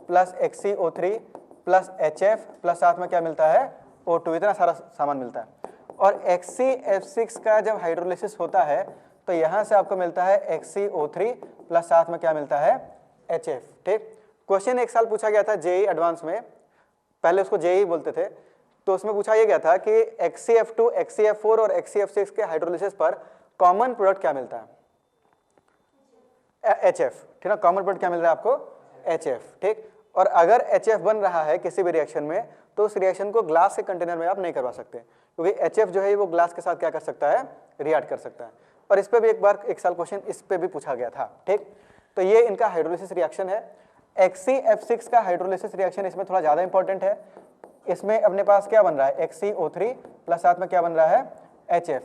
plus XeO3 plus HF plus साथ में क्या मिलता है, O2, इतना सारा सामान मिलता है। और XeF6 का जब हाइड्रोलिसिस होता है तो यहां से आपको मिलता है XeO3 प्लस साथ में क्या मिलता है, HF, ठीक। क्वेश्चन एक साल पूछा गया था जेईई एडवांस में, पहले उसको जेईई बोलते थे, तो उसमें पूछा यह गया था कि XeF2, XeF4 और XeF6 के हाइड्रोलिसिस पर कॉमन प्रोडक्ट क्या मिलता है, HF, ठीक है। कॉमन प्रोडक्ट क्या मिल रहा है आपको, HF, ठीक। और अगर HF बन रहा है किसी भी रिएक्शन में तो उस रिएक्शन को ग्लास के कंटेनर में आप नहीं करवा सकते, क्योंकि HF जो है वो ग्लास के साथ क्या कर सकता है, रिएक्ट कर सकता है। और इस पे भी एक साल क्वेश्चन इस पे भी पूछा गया था, ठीक। तो ये इनका हाइड्रोलिसिस रिएक्शन है। XeF6 का हाइड्रोलिसिस रिएक्शन इसमें थोड़ा ज्यादा इंपॉर्टेंट है। इसमें अपने पास क्या बन रहा है, XeO3 प्लस साथ में क्या बन रहा है, HF।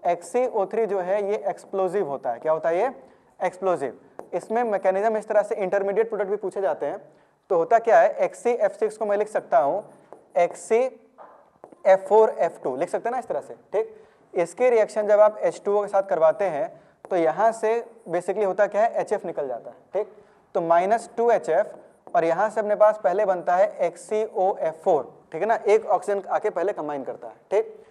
XeO3 जो है ये एक्सप्लोजिव होता है, क्या होता है ये, एक्सप्लोजिव। इसमें मैकेनिज्म इस तरह से इंटरमीडिएट प्रोडक्ट भी पूछे जाते हैं। तो होता क्या है, XeF6 को मैं लिख सकता हूं XeF4F2, लिख सकते हैं ना इस तरह से, ठीक। इसके रिएक्शन जब आप H2O के साथ करवाते हैं तो यहां से बेसिकली होता क्या है, HF निकल जाता है, ठीक। तो -2HF और यहां से अपने पास पहले बनता है XeOF4, ठीक है ना, एक ऑक्सीजन आके पहले कंबाइन करता है, ठीक।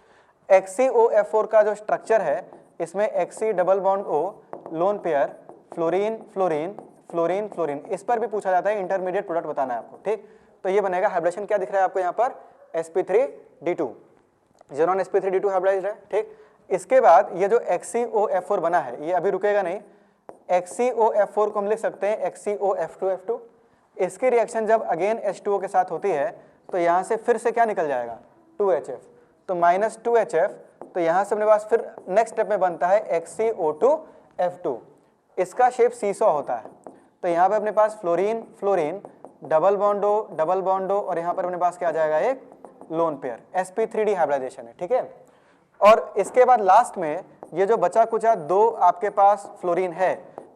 XeOF4 का जो स्ट्रक्चर है इसमें Xe double bond O, lone pair, fluorine fluorine fluorine fluorine, इस पर भी पूछा जाता है, इंटरमीडिएट प्रोडक्ट बताना है आपको, ठीक। तो ये बनेगा, हाइब्रिडेशन क्या दिख रहा है आपको यहाँ पर, sp3d2, जेनॉन sp3d2 हाइब्रिडाइज्ड है, ठीक। इसके बाद ये जो XeOF4 बना है ये अभी रुकेगा नहीं, XeOF4 को हम लिख सकते हैं XeOF2F2। इसकी रिएक्शन जब अगेन H2O के साथ होती है तो यहाँ से फिर से क्या निकल जाएगा, 2HF, तो -2HF, तो यहाँ से अपने पास फिर नेक्स्ट स्टेप में बनता है XeO2F2। इसका शेप सीसॉ होता है, तो यहाँ पे अपने पास फ्लोरीन फ्लोरीन डबल बॉन्डो और यहाँ पर अपने पास क्या आ जाएगा, एक लोन पेयर, sp3d हाइब्रिडाइजेशन है, ठीक है। और इसके बाद लास्ट में ये जो बचा कुचा 2 आपके पास फ्लोरीन है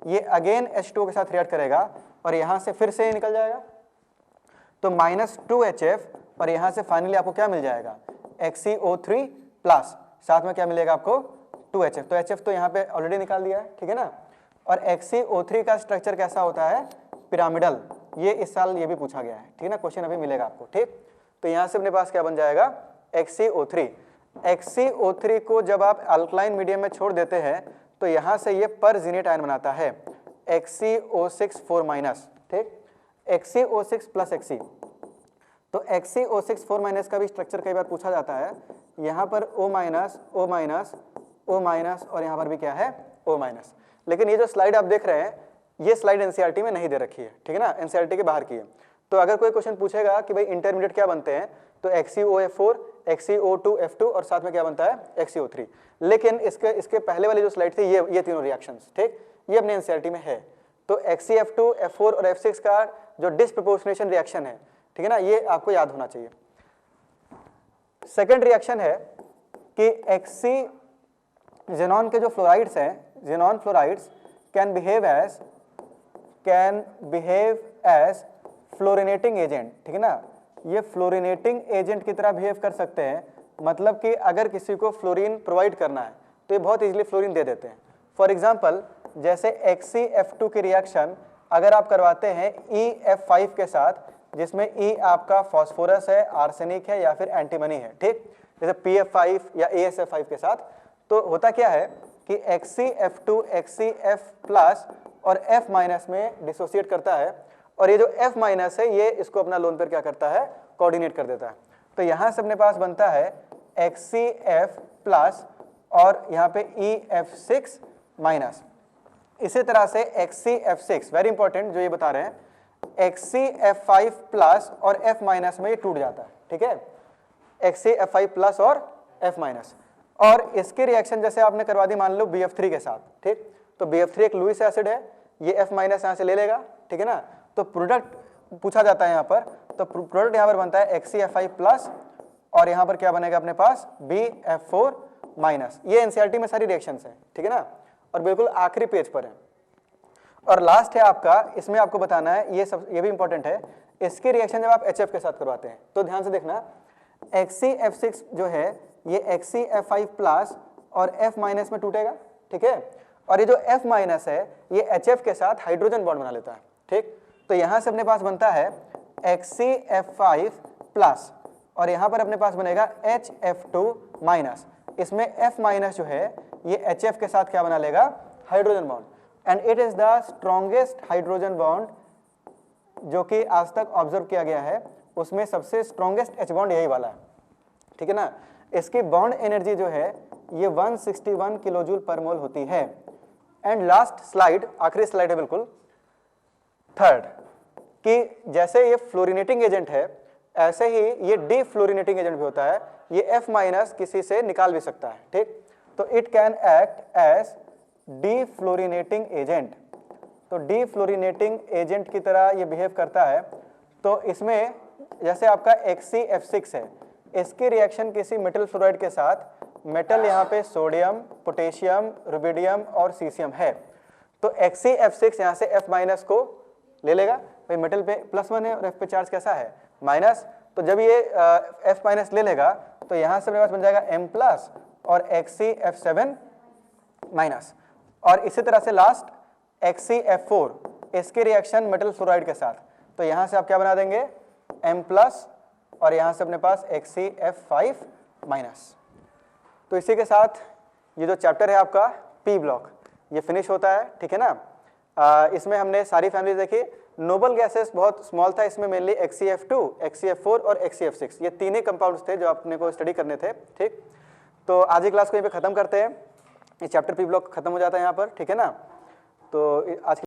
ये अगेन H2O के साथ रिएक्ट करेगा और यहाँ से फिर से निकल जाएगा, तो -2HF और यहाँ से फाइनली आपको क्या मिल जाएगा, XeO3 प्लस साथ में क्या मिलेगा आपको, 2HF। तो HF तो यहाँ पे ऑलरेडी निकाल दिया है, ठीक है ना। और XeO3 का स्ट्रक्चर कैसा होता है, पिरामिडल, ये इस साल ये भी पूछा गया है, ठीक है ना, क्वेश्चन अभी मिलेगा आपको, ठीक। तो यहाँ से अपने पास क्या बन जाएगा, XeO3। XeO3 को जब आप अल्कलाइन मीडियम में छोड़ देते हैं तो यहाँ से ये परजीनेट आयन बनाता है XeO6 4-, ठीक, XeO6 प्लस Xe। तो XeO6 4- का भी स्ट्रक्चर कई बार पूछा जाता है, यहाँ पर O-, O- और यहाँ पर भी क्या है, O-। लेकिन ये जो स्लाइड आप देख रहे हैं ये स्लाइड एनसीईआरटी में नहीं दे रखी है, ठीक है ना, एनसीईआरटी के बाहर की है। तो अगर कोई क्वेश्चन पूछेगा कि भाई इंटरमीडिएट क्या बनते हैं, तो XeOF4, XeO2F2 और साथ में क्या बनता है, XeO3। लेकिन इसके पहले वाली जो स्लाइड थी ये तीनों रिएक्शंस, ठीक, ये अपने एनसीईआरटी में है। तो XeF2, F4 और F6 का जो डिस्प्रपोर्शनेशन रिएक्शन है, ठीक है ना, ये आपको याद होना चाहिए। सेकेंड रिएक्शन है कि जेनॉन के जो फ्लोराइड्स हैं, xenon fluorides can behave as fluorinating agent, ठीक है ना, ये फ्लोरिनेटिंग एजेंट की तरह बिहेव कर सकते हैं। मतलब कि अगर किसी को फ्लोरीन प्रोवाइड करना है तो ये बहुत इजीली फ्लोरीन दे देते हैं। फॉर एग्जांपल जैसे XeF2 की रिएक्शन अगर आप करवाते हैं EF5 के साथ, जिसमें E आपका फॉस्फोरस है, आर्सेनिक है या फिर एंटीमनी है, ठीक, जैसे PF5 या ASF5 के साथ, तो होता क्या है कि XeF2 XeF+ और F- में डिसोसिएट करता है और ये जो F- है ये इसको अपना लोन पेयर क्या करता है, कोऑर्डिनेट कर देता है। तो यहाँ से अपने पास बनता है XCF प्लस और यहाँ पे EF6 माइनस। इसी तरह से XCF6 वेरी इंपॉर्टेंट जो ये बता रहे हैं, XCF5 प्लस और F माइनस में ये टूट जाता है, ठीक है, XCF5 प्लस और F माइनस। और इसकी रिएक्शन जैसे आपने करवा दी मान लो BF3 के साथ, ठीक, तो BF3 एक लुईस एसिड है, ये F माइनस यहाँ से ले लेगा, ठीक है ना, तो प्रोडक्ट पूछा जाता है यहाँ पर, तो प्रोडक्ट यहाँ पर बनता है XCF5 प्लस और यहाँ पर क्या बनेगा अपने पास BF4 माइनस। ये एनसीईआरटी में सारी रिएक्शंस हैं, ठीक है ना, और बिल्कुल आखिरी पेज पर है। और लास्ट है आपका, इसमें आपको बताना है, ये भी इंपॉर्टेंट है, इसकी रिएक्शन जब आप HF के साथ करवाते हैं तो ध्यान से देखना, XCF6 जो है ये XCF5 प्लस और F माइनस में टूटेगा, ठीक है, और ये जो F माइनस है ये HF के साथ हाइड्रोजन बॉन्ड बना लेता है, ठीक, तो यहां से अपने पास बनता है XCF5 प्लस और यहां पर अपने पास बनेगा HF2 माइनस। इसमें F माइनस जो है ये HF के साथ क्या बना लेगा, hydrogen bond, and it is the strongest hydrogen bond जो कि आज तक ऑब्जर्व किया गया है, उसमें सबसे स्ट्रॉन्गेस्ट H बॉन्ड यही वाला है, ठीक है ना। इसकी बॉन्ड एनर्जी जो है ये 161 किलोजूल पर मोल होती है। एंड लास्ट स्लाइड, आखिरी स्लाइड है बिल्कुल, थर्ड, कि जैसे ये फ्लोरिनेटिंग एजेंट है ऐसे ही ये डीफ्लोरिनेटिंग एजेंट भी होता है, ये F माइनस किसी से निकाल भी सकता है, ठीक, तो it can act as defluorinating agent, तो डीफ्लोरिनेटिंग एजेंट की तरह ये बिहेव करता है। तो इसमें जैसे आपका XCF6 है, इसकी रिएक्शन किसी मेटल फ्लोराइड के साथ, मेटल यहाँ पे सोडियम, पोटेशियम, रुबिडियम और सीसियम है, तो XCF6 यहाँ से F माइनस को ले लेगा, भाई मेटल पे +1 है और F पे चार्ज कैसा है माइनस, तो जब ये F माइनस ले लेगा तो यहाँ से मेरे पास बन जाएगा M प्लस और XCF7 माइनस। और इसी तरह से लास्ट XCF4, इसकी रिएक्शन मेटल फ्लोराइड के साथ, तो यहाँ से आप क्या बना देंगे M प्लस और यहाँ से अपने पास XCF5 माइनस। तो इसी के साथ ये जो चैप्टर है आपका P ब्लॉक ये फिनिश होता है, ठीक है ना। इसमें हमने सारी फैमिली देखी, नोबल गैसेस बहुत स्मॉल था, इसमें मेनली XCF2, XCF4 और XCF6 ये तीन ही कंपाउंड्स थे जो अपने को स्टडी करने थे, ठीक। तो आज की क्लास को यहीं पे खत्म करते हैं, ये चैप्टर P ब्लॉक खत्म हो जाता है यहाँ पर, ठीक है ना। तो आज